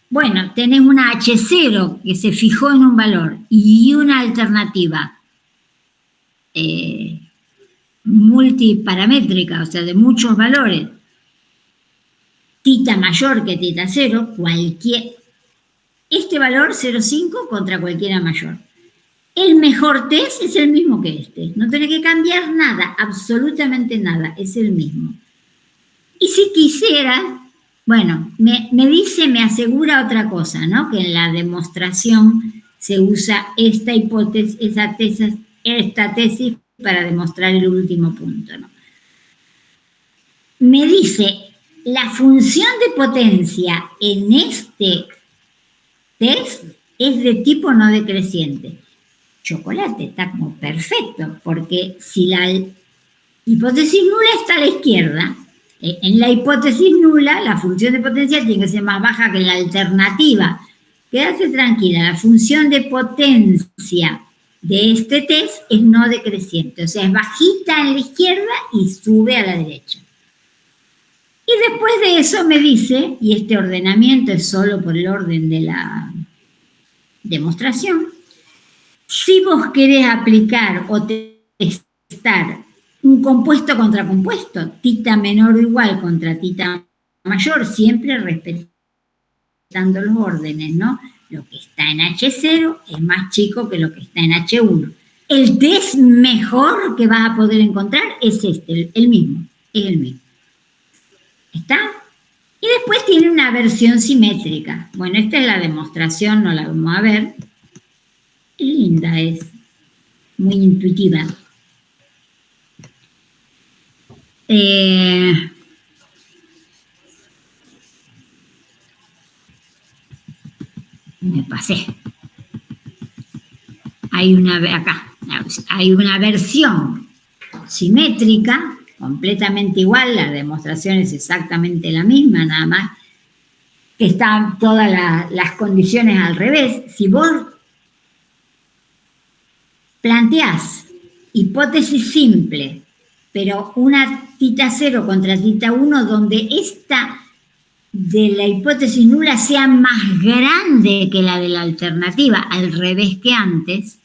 bueno, tenés una H0 que se fijó en un valor y una alternativa multiparamétrica, o sea, de muchos valores, θ mayor que θ 0, este valor 0,5 contra cualquiera mayor. El mejor test es el mismo que este. No tenés que cambiar nada, absolutamente nada, es el mismo. Y si quisiera, bueno, me asegura otra cosa, ¿no? Que en la demostración se usa esta hipótesis, esta tesis para demostrar el último punto, ¿no? Me dice, la función de potencia en este test es de tipo no decreciente. Chocolate, está como perfecto, porque si la hipótesis nula está a la izquierda, en la hipótesis nula la función de potencia tiene que ser más baja que la alternativa. Quédate tranquila, la función de potencia de este test es no decreciente, o sea, es bajita en la izquierda y sube a la derecha. Y después de eso me dice, y este ordenamiento es solo por el orden de la demostración, si vos querés aplicar o testar un compuesto contra compuesto, θ menor o igual contra θ mayor, siempre respetando los órdenes, ¿no? lo que está en H0 es más chico que lo que está en H1. El test mejor que vas a poder encontrar es este, el mismo, es el mismo. ¿Está? Y después tiene una versión simétrica. Bueno, esta es la demostración, no la vamos a ver. Qué linda es, muy intuitiva. Me pasé. Hay una versión simétrica, completamente igual, la demostración es exactamente la misma, nada más que están todas las condiciones al revés. Si vos planteás hipótesis simple, pero una tita 0 contra tita 1, donde esta de la hipótesis nula sea más grande que la de la alternativa, al revés que antes,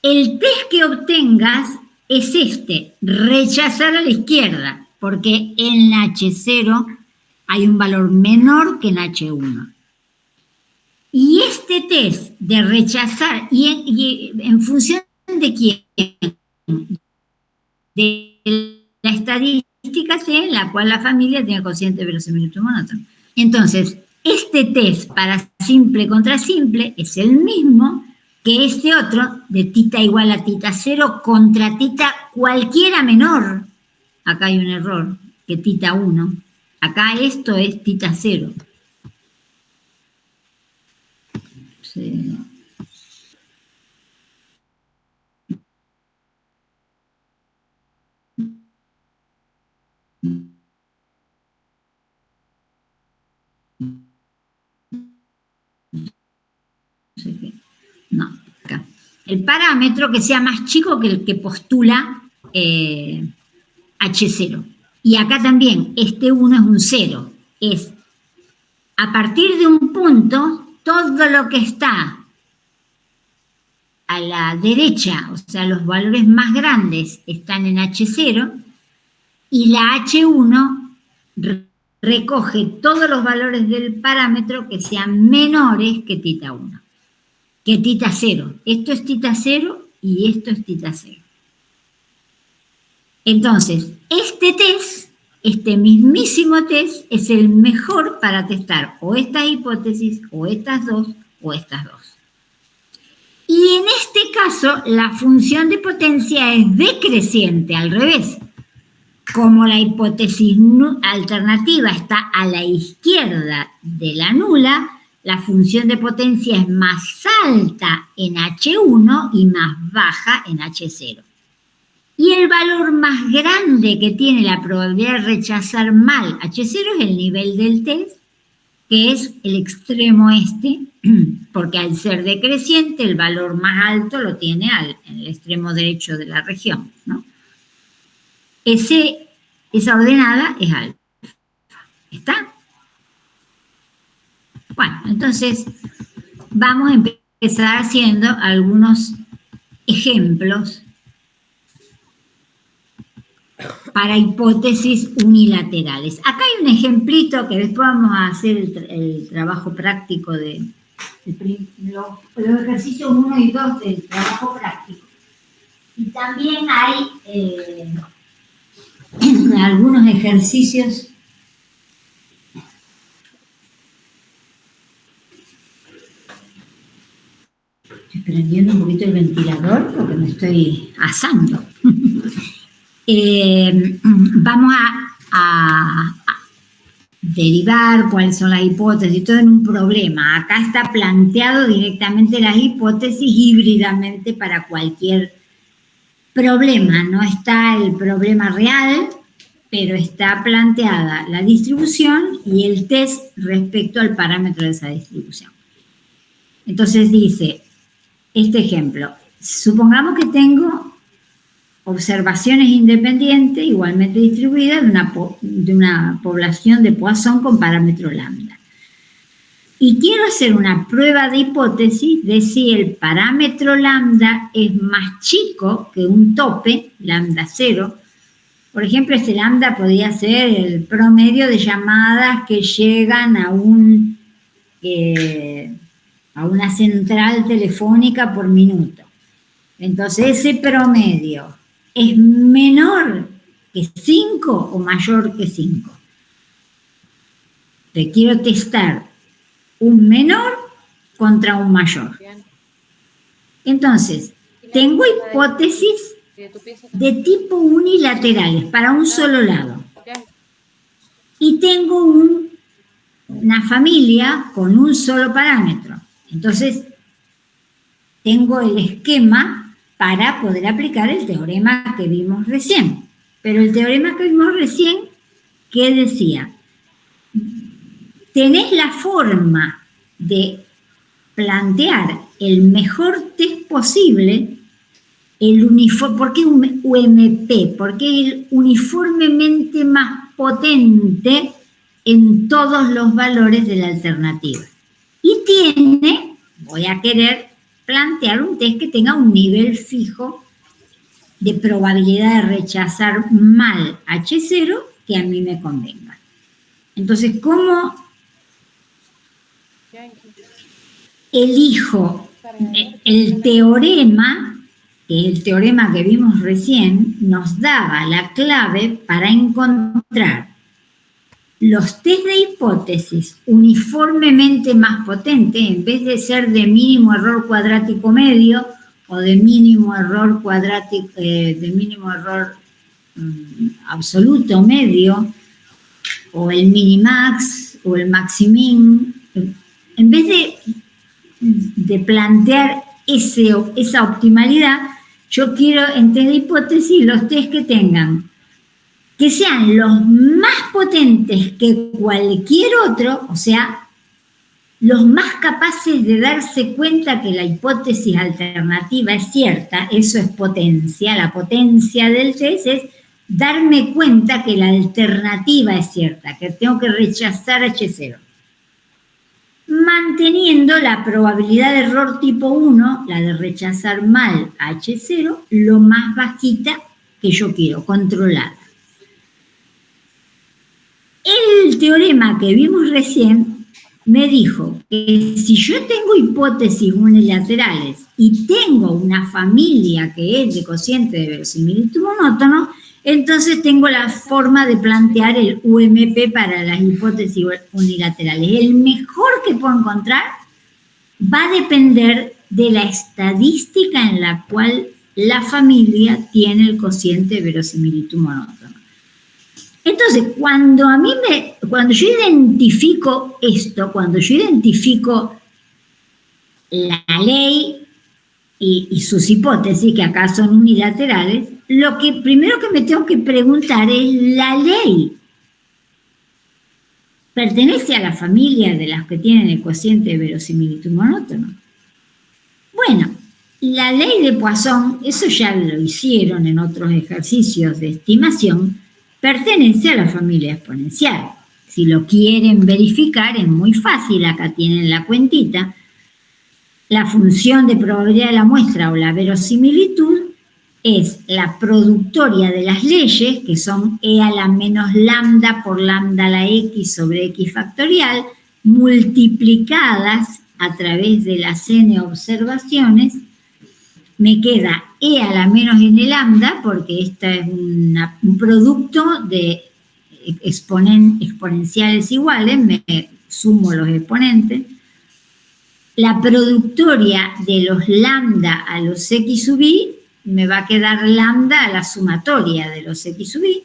el test que obtengas es este, rechazar a la izquierda, porque en H0 hay un valor menor que en H1. Y este test de rechazar, y en función de quién, de la estadística C, en la cual la familia tiene cociente verosimilitud monótono. Entonces, este test para simple contra simple es el mismo que este otro de tita igual a tita 0 contra tita cualquiera menor. Acá hay un error, que tita 1. Acá esto es tita 0. Sí. No, acá. El parámetro que sea más chico que el que postula H0. Y acá también, este 1 es un 0. Es a partir de un punto, todo lo que está a la derecha, o sea, los valores más grandes están en H0, y la H1 recoge todos los valores del parámetro que sean menores que tita 1, que tita 0. Esto es tita 0 y esto es tita 0. Entonces, este test, este mismísimo test, es el mejor para testar o estas hipótesis, o estas dos, o estas dos. Y en este caso, la función de potencia es decreciente, al revés. Como la hipótesis alternativa está a la izquierda de la nula, la función de potencia es más alta en H1 y más baja en H0. Y el valor más grande que tiene la probabilidad de rechazar mal H0 es el nivel del test, que es el extremo este, porque al ser decreciente el valor más alto lo tiene en el extremo derecho de la región, ¿no? Esa ordenada es alfa. ¿Está? Bueno, entonces vamos a empezar haciendo algunos ejemplos para hipótesis unilaterales. Acá hay un ejemplito que después vamos a hacer el trabajo práctico de los ejercicios 1 y 2 del trabajo práctico. Y también hay algunos ejercicios estoy prendiendo un poquito el ventilador porque me estoy asando. Vamos a derivar cuáles son las hipótesis, todo en un problema. Acá está planteado directamente las hipótesis híbridamente para cualquier problema. No está el problema real, pero está planteada la distribución y el test respecto al parámetro de esa distribución. Entonces dice, este ejemplo, supongamos que tengo observaciones independientes igualmente distribuidas de una población de Poisson con parámetro lambda. Y quiero hacer una prueba de hipótesis de si el parámetro lambda es más chico que un tope, lambda 0. Por ejemplo, este lambda podría ser el promedio de llamadas que llegan a un a una central telefónica por minuto. Entonces, ese promedio es menor que 5 o mayor que 5. Te quiero testar un menor contra un mayor. Entonces, tengo hipótesis de tipo unilaterales para un solo lado. Y tengo una familia con un solo parámetro. Entonces, tengo el esquema para poder aplicar el teorema que vimos recién. Pero el teorema que vimos recién, ¿qué decía? Tenés la forma de plantear el mejor test posible, ¿por qué UMP? Porque es el uniformemente más potente en todos los valores de la alternativa. Y voy a querer plantear un test que tenga un nivel fijo de probabilidad de rechazar mal H0 que a mí me convenga. Entonces, ¿cómo elijo el teorema? Que el teorema que vimos recién nos daba la clave para encontrar los test de hipótesis uniformemente más potentes, en vez de ser de mínimo error cuadrático medio o de mínimo error cuadrático, de mínimo error absoluto medio, o el minimax o el maximin. En vez de plantear esa optimalidad, yo quiero en test de hipótesis los test que sean los más potentes que cualquier otro, o sea, los más capaces de darse cuenta que la hipótesis alternativa es cierta. Eso es potencia. La potencia del test es darme cuenta que la alternativa es cierta, que tengo que rechazar H0. Manteniendo la probabilidad de error tipo 1, la de rechazar mal H0, lo más bajita que yo quiero, controlada. El teorema que vimos recién me dijo que si yo tengo hipótesis unilaterales y tengo una familia que es de cociente de verosimilitud monótono, entonces tengo la forma de plantear el UMP para las hipótesis unilaterales. El mejor que puedo encontrar va a depender de la estadística en la cual la familia tiene el cociente de verosimilitud monótono. Entonces, cuando yo identifico esto, cuando yo identifico la ley y sus hipótesis, que acá son unilaterales, lo que primero que me tengo que preguntar es, ¿la ley pertenece a la familia de las que tienen el cociente de verosimilitud monótono? Bueno, la ley de Poisson, eso ya lo hicieron en otros ejercicios de estimación, pertenece a la familia exponencial. Si lo quieren verificar, es muy fácil, acá tienen la cuentita. La función de probabilidad de la muestra o la verosimilitud es la productoria de las leyes, que son E a la menos lambda por lambda a la X sobre X factorial, multiplicadas a través de las n observaciones. Me queda E a la menos n lambda, porque esta es un producto de exponenciales iguales, me sumo los exponentes. La productoria de los lambda a los x sub i me va a quedar lambda a la sumatoria de los x sub i,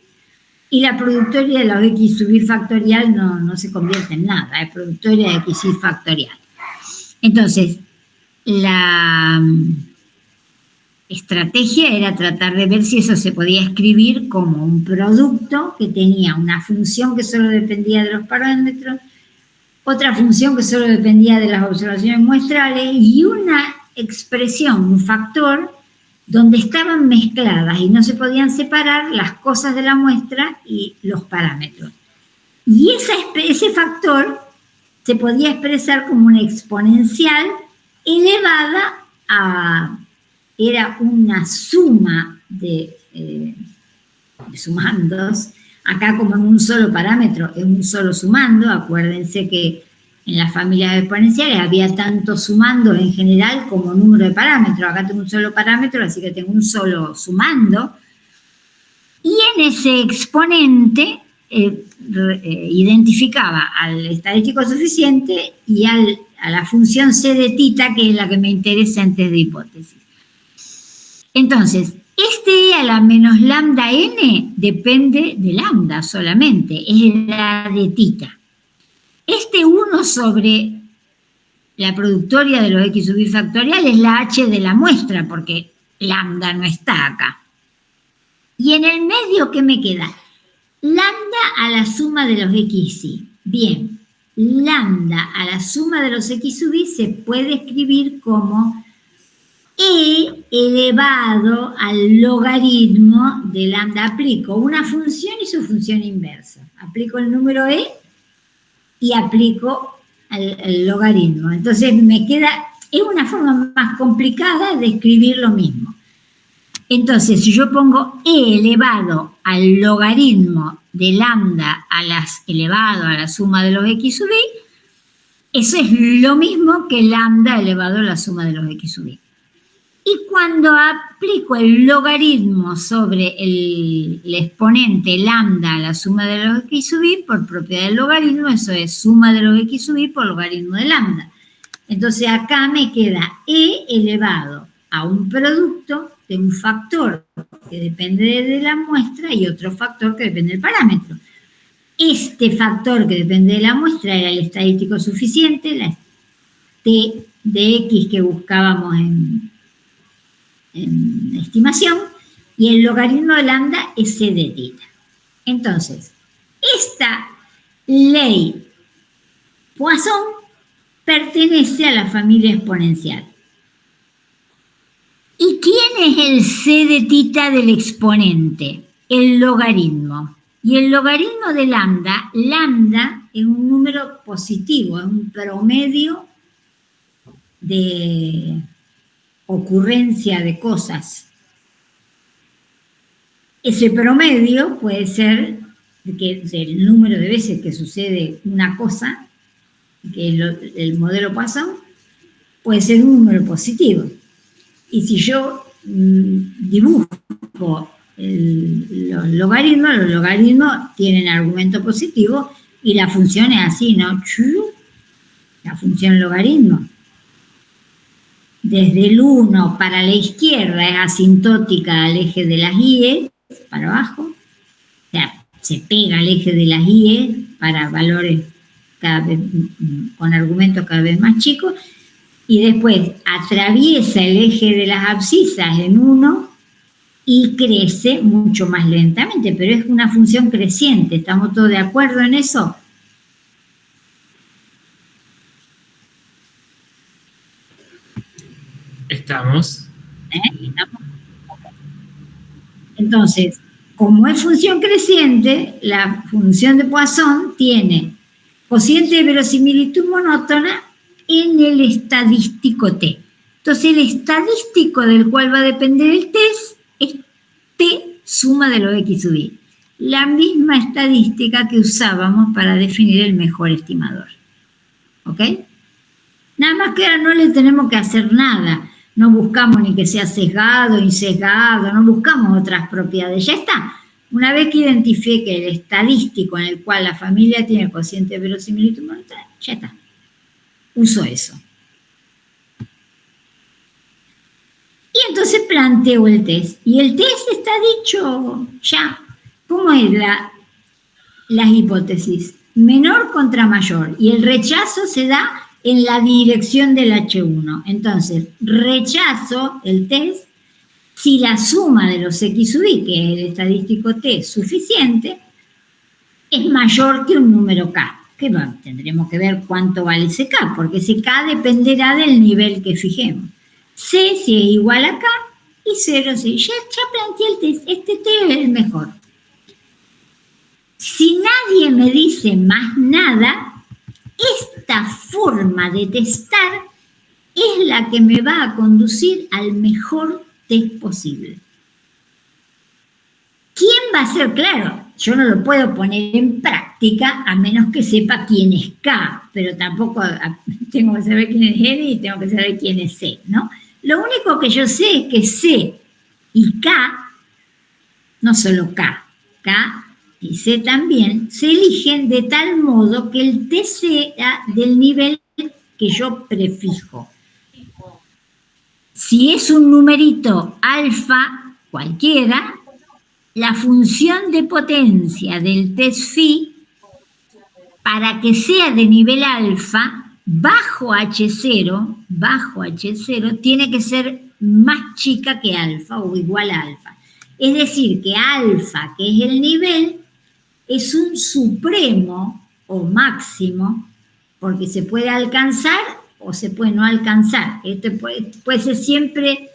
y la productoria de los x sub i factorial no se convierte en nada, es productoria de x i factorial. Entonces, la estrategia era tratar de ver si eso se podía escribir como un producto que tenía una función que solo dependía de los parámetros, otra función que solo dependía de las observaciones muestrales y una expresión, un factor, donde estaban mezcladas y no se podían separar las cosas de la muestra y los parámetros. Y ese factor se podía expresar como una exponencial elevada a... era una suma de sumandos. Acá, como en un solo parámetro, es un solo sumando. Acuérdense que en las familias exponenciales había tanto sumando en general como número de parámetros. Acá tengo un solo parámetro, así que tengo un solo sumando. Y en ese exponente identificaba al estadístico suficiente y a la función c de tita, que es la que me interesa en test de hipótesis. Entonces, este E a la menos lambda n depende de lambda solamente, es la de tita. Este 1 sobre la productoria de los x sub i factorial es la h de la muestra, porque lambda no está acá. Y en el medio, ¿qué me queda? Lambda a la suma de los x y. Bien, lambda a la suma de los x sub i se puede escribir como e elevado al logaritmo de lambda. Aplico una función y su función inversa. Aplico el número e y aplico el logaritmo. Entonces me queda, es una forma más complicada de escribir lo mismo. Entonces, si yo pongo e elevado al logaritmo de lambda elevado a la suma de los x sub i, eso es lo mismo que lambda elevado a la suma de los x sub i. Y cuando aplico el logaritmo sobre el exponente lambda a la suma de los x sub i, por propiedad del logaritmo, eso es suma de los x sub i por logaritmo de lambda. Entonces acá me queda e elevado a un producto de un factor que depende de la muestra y otro factor que depende del parámetro. Este factor que depende de la muestra era el estadístico suficiente, la t de x que buscábamos en estimación, y el logaritmo de lambda es c de tita. Entonces, esta ley Poisson pertenece a la familia exponencial. ¿Y quién es el c de tita del exponente? El logaritmo. Y el logaritmo de lambda, lambda es un número positivo, es un promedio de ocurrencia de cosas. Ese promedio puede ser del número de veces que sucede una cosa, que es el modelo Poisson, puede ser un número positivo. Y si yo dibujo los logaritmos tienen argumento positivo y la función es así, ¿no? La función logaritmo. Desde el 1 para la izquierda es asintótica al eje de las IE, para abajo. O sea, se pega al eje de las IE para valores cada vez, con argumentos cada vez más chicos. Y después atraviesa el eje de las abscisas en 1 y crece mucho más lentamente, pero es una función creciente. ¿Estamos todos de acuerdo en eso? Estamos. ¿Estamos? Entonces, como es función creciente, la función de Poisson tiene cociente de verosimilitud monótona en el estadístico t. Entonces, el estadístico del cual va a depender el test es t suma de los x sub i. La misma estadística que usábamos para definir el mejor estimador. ¿Ok? Nada más que ahora no le tenemos que hacer nada. No buscamos ni que sea sesgado, insesgado, no buscamos otras propiedades. Ya está. Una vez que identifique el estadístico en el cual la familia tiene cociente de verosimilitud monótona, ya está. Uso eso. Y entonces planteo el test. Y el test está dicho ya. ¿Cómo es las hipótesis? Menor contra mayor. Y el rechazo se da en la dirección del H1. Entonces, rechazo el test si la suma de los x sub i, que es el estadístico t suficiente, es mayor que un número k. Que bueno, tendremos que ver cuánto vale ese k, porque ese k dependerá del nivel que fijemos. C si es igual a k y 0 si ya planteé el test. Este t es el mejor. Si nadie me dice más nada, esta forma de testar es la que me va a conducir al mejor test posible. ¿Quién va a ser? Claro, yo no lo puedo poner en práctica a menos que sepa quién es K, pero tampoco tengo que saber quién es N y tengo que saber quién es C, ¿no? Lo único que yo sé es que C y K, no solo K y C también, se eligen de tal modo que el T sea del nivel que yo prefijo. Si es un numerito alfa cualquiera, la función de potencia del test phi, para que sea de nivel alfa, bajo H0, tiene que ser más chica que alfa o igual a alfa. Es decir, que alfa, que es el nivel, es un supremo o máximo, porque se puede alcanzar o se puede no alcanzar. Esto puede ser siempre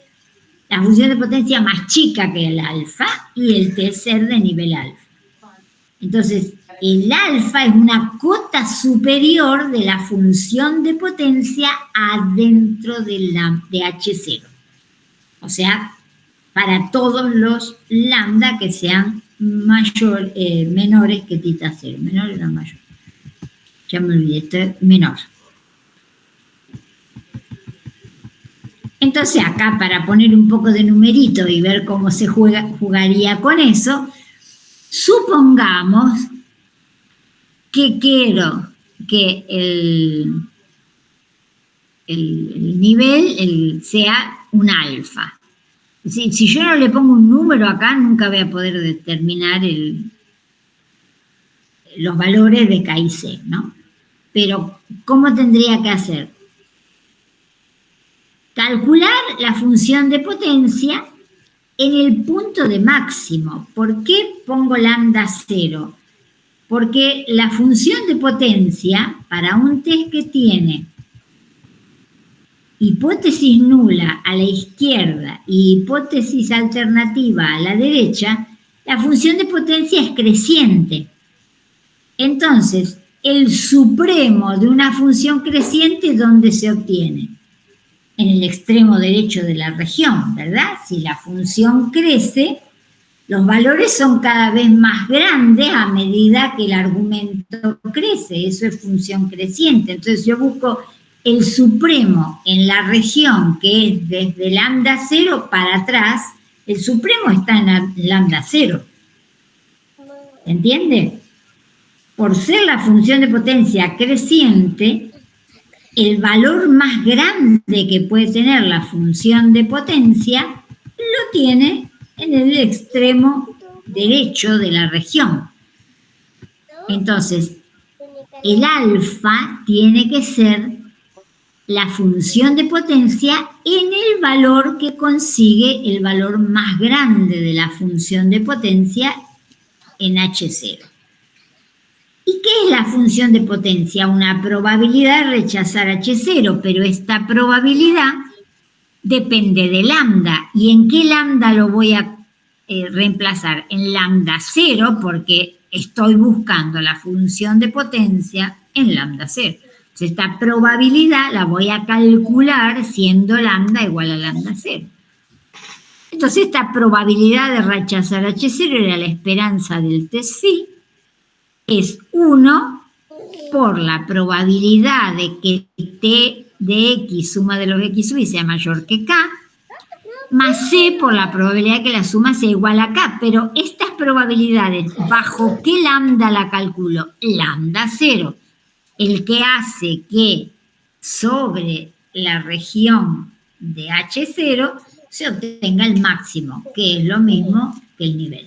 la función de potencia más chica que el alfa y el T ser de nivel alfa. Entonces, el alfa es una cota superior de la función de potencia adentro de H0. O sea, para todos los lambda que sean menores que tita 0. Menores o mayor. Ya me olvidé, esto es menor. Entonces acá, para poner un poco de numerito y ver cómo se jugaría con eso, supongamos que quiero que el nivel sea un alfa. Si yo no le pongo un número acá, nunca voy a poder determinar los valores de K y C, ¿no? Pero, ¿cómo tendría que hacer? Calcular la función de potencia en el punto de máximo. ¿Por qué pongo lambda 0? Porque la función de potencia para un test que tiene hipótesis nula a la izquierda y hipótesis alternativa a la derecha, la función de potencia es creciente. Entonces, el supremo de una función creciente, ¿dónde se obtiene? En el extremo derecho de la región, ¿verdad? Si la función crece, los valores son cada vez más grandes a medida que el argumento crece. Eso es función creciente. Entonces yo busco el supremo en la región que es desde lambda 0 para atrás. El supremo está en lambda 0. ¿Entiende? Por ser la función de potencia creciente, el valor más grande que puede tener la función de potencia lo tiene en el extremo derecho de la región. Entonces, el alfa tiene que ser la función de potencia en el valor que consigue el valor más grande de la función de potencia en H0. ¿Y qué es la función de potencia? Una probabilidad de rechazar H0, pero esta probabilidad depende de lambda. ¿Y en qué lambda lo voy a reemplazar? En lambda 0, porque estoy buscando la función de potencia en lambda 0. Entonces, esta probabilidad la voy a calcular siendo lambda igual a lambda 0. Entonces, esta probabilidad de rechazar H0 era la esperanza del test phi, es 1 por la probabilidad de que T de X, suma de los X sub, sea mayor que K, más C por la probabilidad de que la suma sea igual a K. Pero estas probabilidades, ¿bajo qué lambda la calculo? Lambda 0. El que hace que sobre la región de H0 se obtenga el máximo, que es lo mismo que el nivel.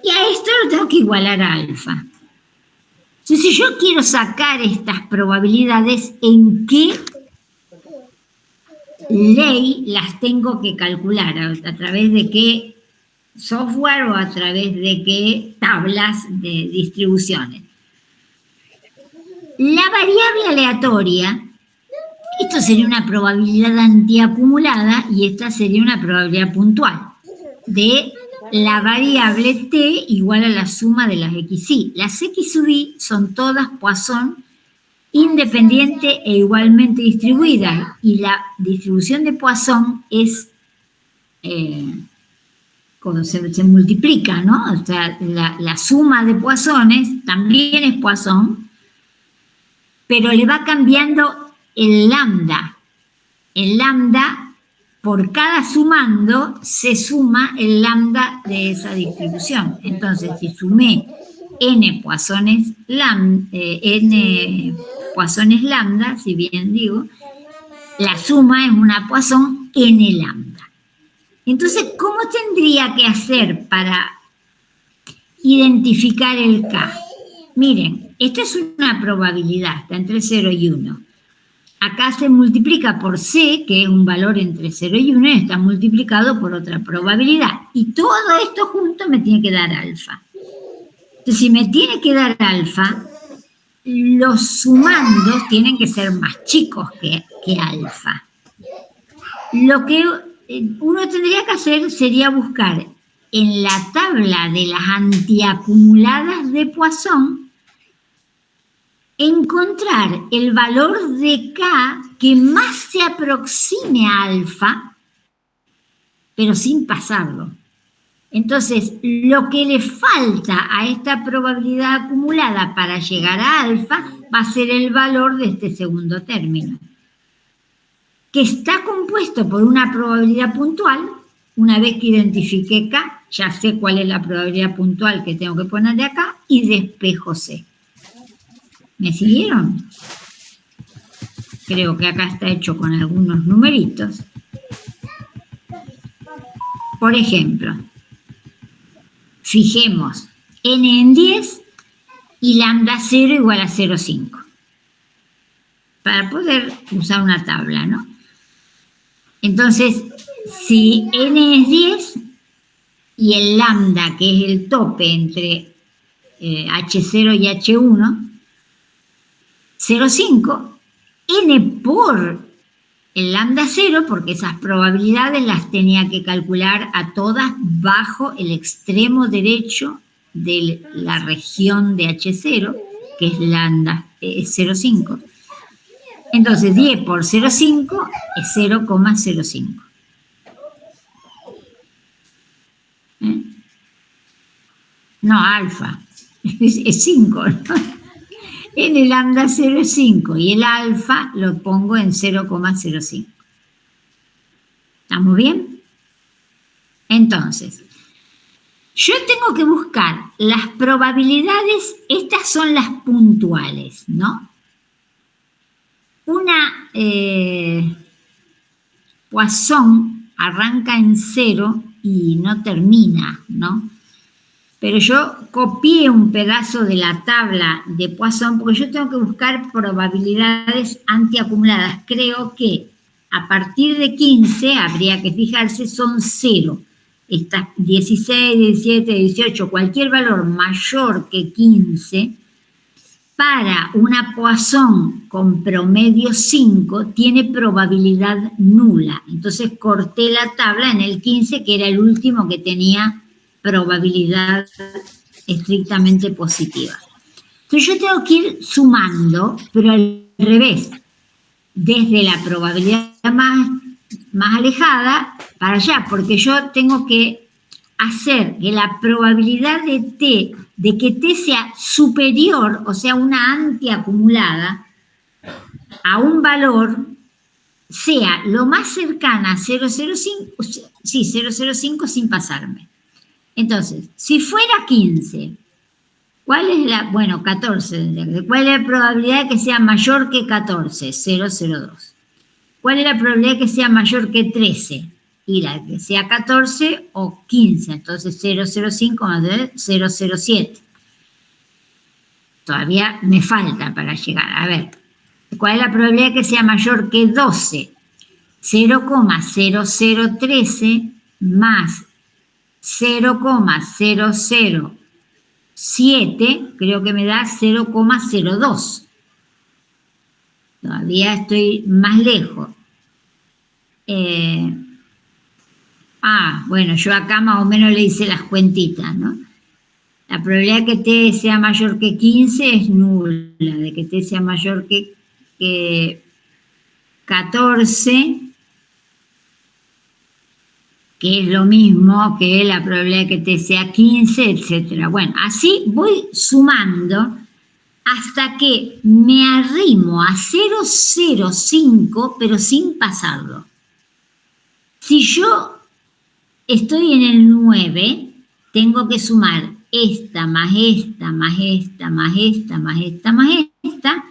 Y a esto lo tengo que igualar a alfa. Entonces, si yo quiero sacar estas probabilidades, ¿en qué ley las tengo que calcular? ¿A través de qué software o a través de qué tablas de distribuciones? La variable aleatoria, esto sería una probabilidad antiacumulada y esta sería una probabilidad puntual de la variable t igual a la suma de las xy. Las x sub i son todas Poisson independiente e igualmente distribuidas, y la distribución de Poisson es se multiplica, ¿no? O sea, la suma de Poissones también es Poisson, pero le va cambiando el lambda. El lambda, por cada sumando, se suma el lambda de esa distribución. Entonces, si sumé n Poissones lambda, si bien digo, la suma es una Poisson n lambda. Entonces, ¿cómo tendría que hacer para identificar el K? Miren, esta es una probabilidad, está entre 0 y 1. Acá se multiplica por C, que es un valor entre 0 y 1, y está multiplicado por otra probabilidad. Y todo esto junto me tiene que dar alfa. Entonces, si me tiene que dar alfa, los sumandos tienen que ser más chicos que alfa. Lo que uno tendría que hacer sería buscar en la tabla de las antiacumuladas de Poisson, encontrar el valor de K que más se aproxime a alfa, pero sin pasarlo. Entonces, lo que le falta a esta probabilidad acumulada para llegar a alfa va a ser el valor de este segundo término, que está compuesto por una probabilidad puntual. Una vez que identifique K, ya sé cuál es la probabilidad puntual que tengo que poner de acá y despejo C. ¿Me siguieron? Creo que acá está hecho con algunos numeritos. Por ejemplo, fijemos n en 10 y lambda 0 igual a 0,5. Para poder usar una tabla, ¿no? Entonces, si n es 10 y el lambda, que es el tope entre H0 y H1, 0,5, n por el lambda 0, porque esas probabilidades las tenía que calcular a todas bajo el extremo derecho de la región de H0, que es lambda 0,5. Entonces, 10 por 0,5 es 0,05. No, alfa. Es 5, ¿no? En el lambda 0 es 5 y el alfa lo pongo en 0,05. ¿Estamos bien? Entonces, yo tengo que buscar las probabilidades, estas son las puntuales, ¿no? Una Poisson arranca en 0 y no termina, ¿no? Pero yo copié un pedazo de la tabla de Poisson porque yo tengo que buscar probabilidades antiacumuladas. Creo que a partir de 15, habría que fijarse, son 0. Estas 16, 17, 18, cualquier valor mayor que 15, para una Poisson con promedio 5, tiene probabilidad nula. Entonces corté la tabla en el 15, que era el último que tenía probabilidad estrictamente positiva. Entonces yo tengo que ir sumando, pero al revés, desde la probabilidad más alejada para allá, porque yo tengo que hacer que la probabilidad de que T sea superior, o sea, una antiacumulada, a un valor, sea lo más cercana a 0,05, sí, 0,05 sin pasarme. Entonces, si fuera 15, ¿cuál es la, bueno, 14, ¿cuál es la probabilidad de que sea mayor que 14? 0,02. ¿Cuál es la probabilidad de que sea mayor que 13? Y la que sea 14 o 15, entonces 0,05 más 0,07. Todavía me falta para llegar. A ver, ¿cuál es la probabilidad de que sea mayor que 12? 0,0013 más 0,007, creo que me da 0,02. Todavía estoy más lejos. Bueno, yo acá más o menos le hice las cuentitas, ¿no? La probabilidad de que T sea mayor que 15 es nula, de que T sea mayor que 14, que es lo mismo que la probabilidad de que T sea 15, etcétera. Bueno, así voy sumando hasta que me arrimo a 0,05, pero sin pasarlo. Si yo estoy en el 9, tengo que sumar esta más esta, más esta, más esta, más esta, más esta.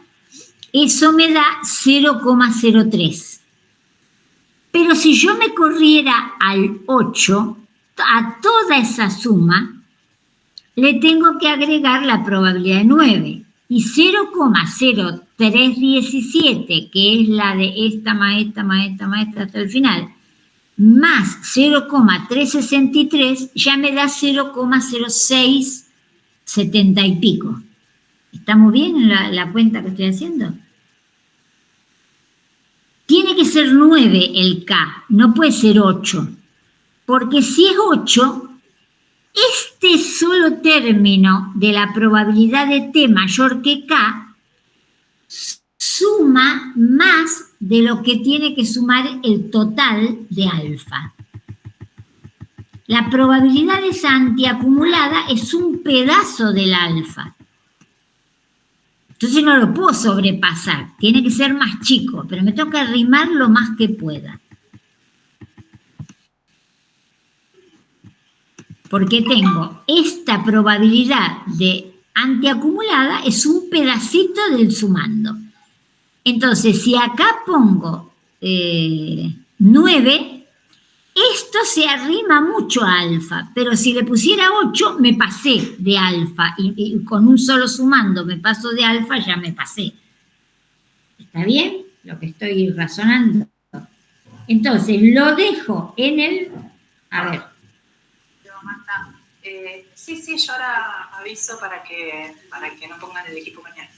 Eso me da 0,03. Pero si yo me corriera al 8, a toda esa suma le tengo que agregar la probabilidad de 9. Y 0,0317, que es la de esta más esta más esta más esta hasta el final, más 0,363, ya me da 0,0670 y pico. ¿Estamos bien en la cuenta que estoy haciendo? Tiene que ser 9 el K, no puede ser 8. Porque si es 8, este solo término de la probabilidad de T mayor que K suma más de lo que tiene que sumar el total de alfa. La probabilidad de esa antiacumulada es un pedazo del alfa. Entonces no lo puedo sobrepasar, tiene que ser más chico, pero me toca arrimar lo más que pueda. Porque tengo esta probabilidad de antiacumulada, es un pedacito del sumando. Entonces, si acá pongo 9, esto se arrima mucho a alfa, pero si le pusiera 8, me pasé de alfa, y con un solo sumando me paso de alfa, ya me pasé. ¿Está bien lo que estoy razonando? Entonces, lo dejo en el... A ver. Marta, sí, yo ahora aviso para que no pongan el equipo mañana.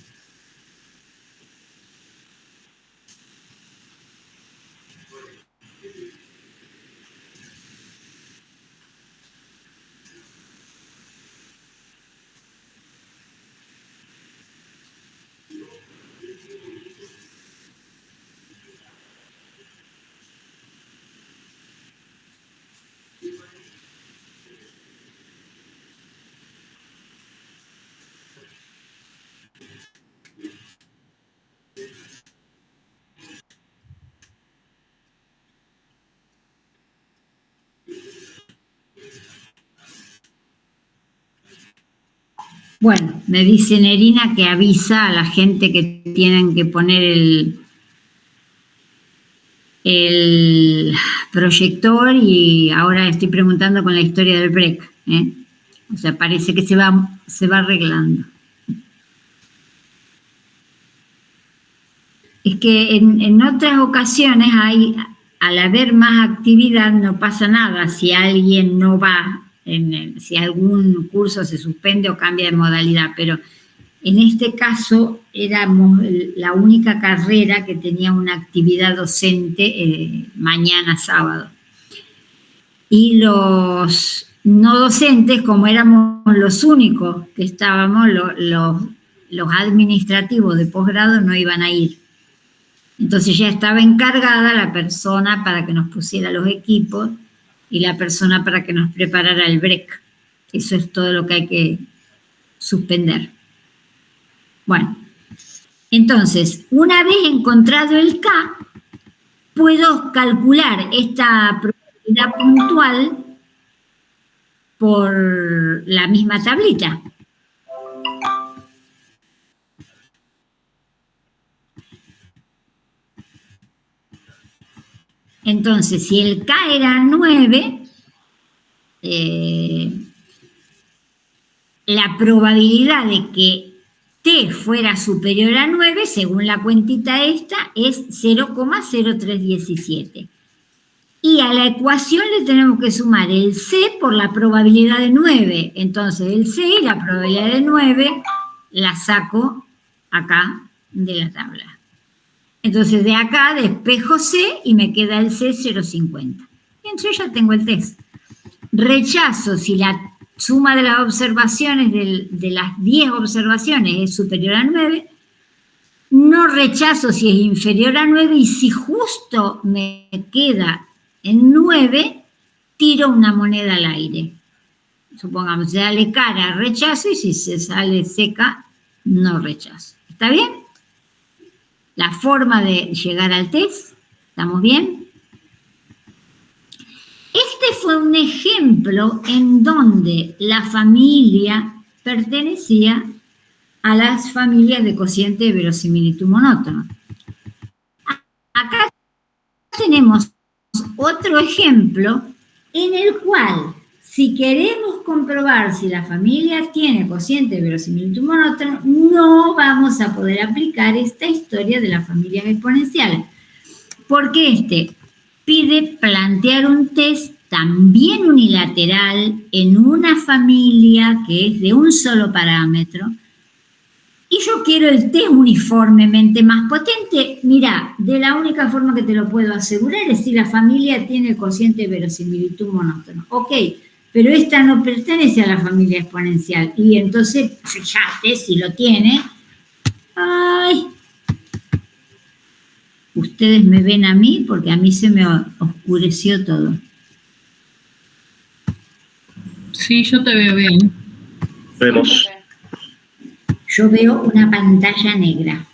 Bueno, me dice Nerina que avisa a la gente que tienen que poner el proyector, y ahora estoy preguntando con la historia del break. O sea, parece que se va arreglando. Es que en otras ocasiones al haber más actividad no pasa nada si alguien no va, si algún curso se suspende o cambia de modalidad, pero en este caso éramos la única carrera que tenía una actividad docente mañana sábado. Y los no docentes, como éramos los únicos que estábamos, los administrativos de posgrado no iban a ir. Entonces ya estaba encargada la persona para que nos pusiera los equipos y la persona para que nos preparara el break. Eso es todo lo que hay que suspender. Bueno, entonces, una vez encontrado el K, puedo calcular esta probabilidad puntual por la misma tablita. Entonces, si el K era 9, la probabilidad de que T fuera superior a 9, según la cuentita esta, es 0,0317. Y a la ecuación le tenemos que sumar el C por la probabilidad de 9. Entonces, el C y la probabilidad de 9 la saco acá de la tabla. Entonces, de acá despejo C y me queda el C 0,50. Bien, yo ya tengo el test. Rechazo si la suma de las observaciones, de las 10 observaciones, es superior a 9. No rechazo si es inferior a 9, y si justo me queda en 9, tiro una moneda al aire. Supongamos, se sale cara, rechazo, y si se sale seca, no rechazo. ¿Está bien? La forma de llegar al test, ¿estamos bien? Este fue un ejemplo en donde la familia pertenecía a las familias de cociente de verosimilitud monótono. Acá tenemos otro ejemplo en el cual, si queremos comprobar si la familia tiene cociente de verosimilitud monótono, no vamos a poder aplicar esta historia de las familias exponenciales, porque este pide plantear un test también unilateral en una familia que es de un solo parámetro, y yo quiero el test uniformemente más potente. Mira, de la única forma que te lo puedo asegurar es si la familia tiene el cociente de verosimilitud monótono. Ok, pero esta no pertenece a la familia exponencial, y entonces, fíjate, si lo tiene, ¡ay! Ustedes me ven a mí porque a mí se me oscureció todo. Sí, yo te veo bien. Vemos. Yo veo una pantalla negra.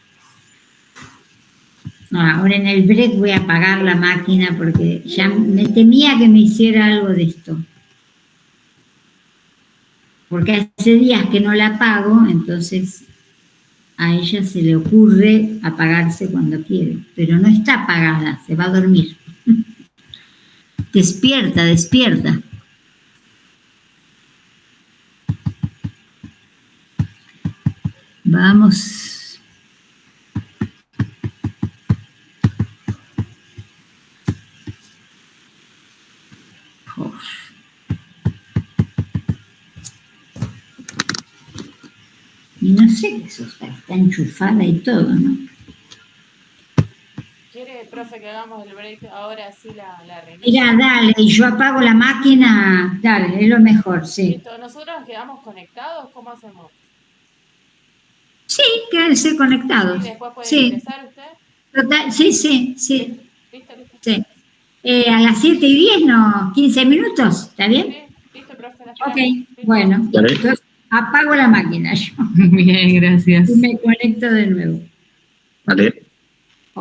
Ahora en el break voy a apagar la máquina porque ya me temía que me hiciera algo de esto. Porque hace días que no la apago, entonces a ella se le ocurre apagarse cuando quiere. Pero no está apagada, se va a dormir. Despierta, despierta. Vamos. Uf. Y no sé qué eso está enchufada y todo, ¿no? ¿Quiere, profe, que hagamos el break ahora sí la reinicio? Mira, dale, y yo apago la máquina, dale, es lo mejor, sí. Listo, ¿nosotros quedamos conectados? ¿Cómo hacemos? Sí, quédense conectados. ¿Y después puede Sí, ingresar usted? total, sí. Listo. Sí. A las 7:10, no, 15 minutos, ¿está bien? Sí, listo, profe. Ok, bueno, Dale. entonces apago la máquina yo Bien, gracias. y me conecto de nuevo. Vale.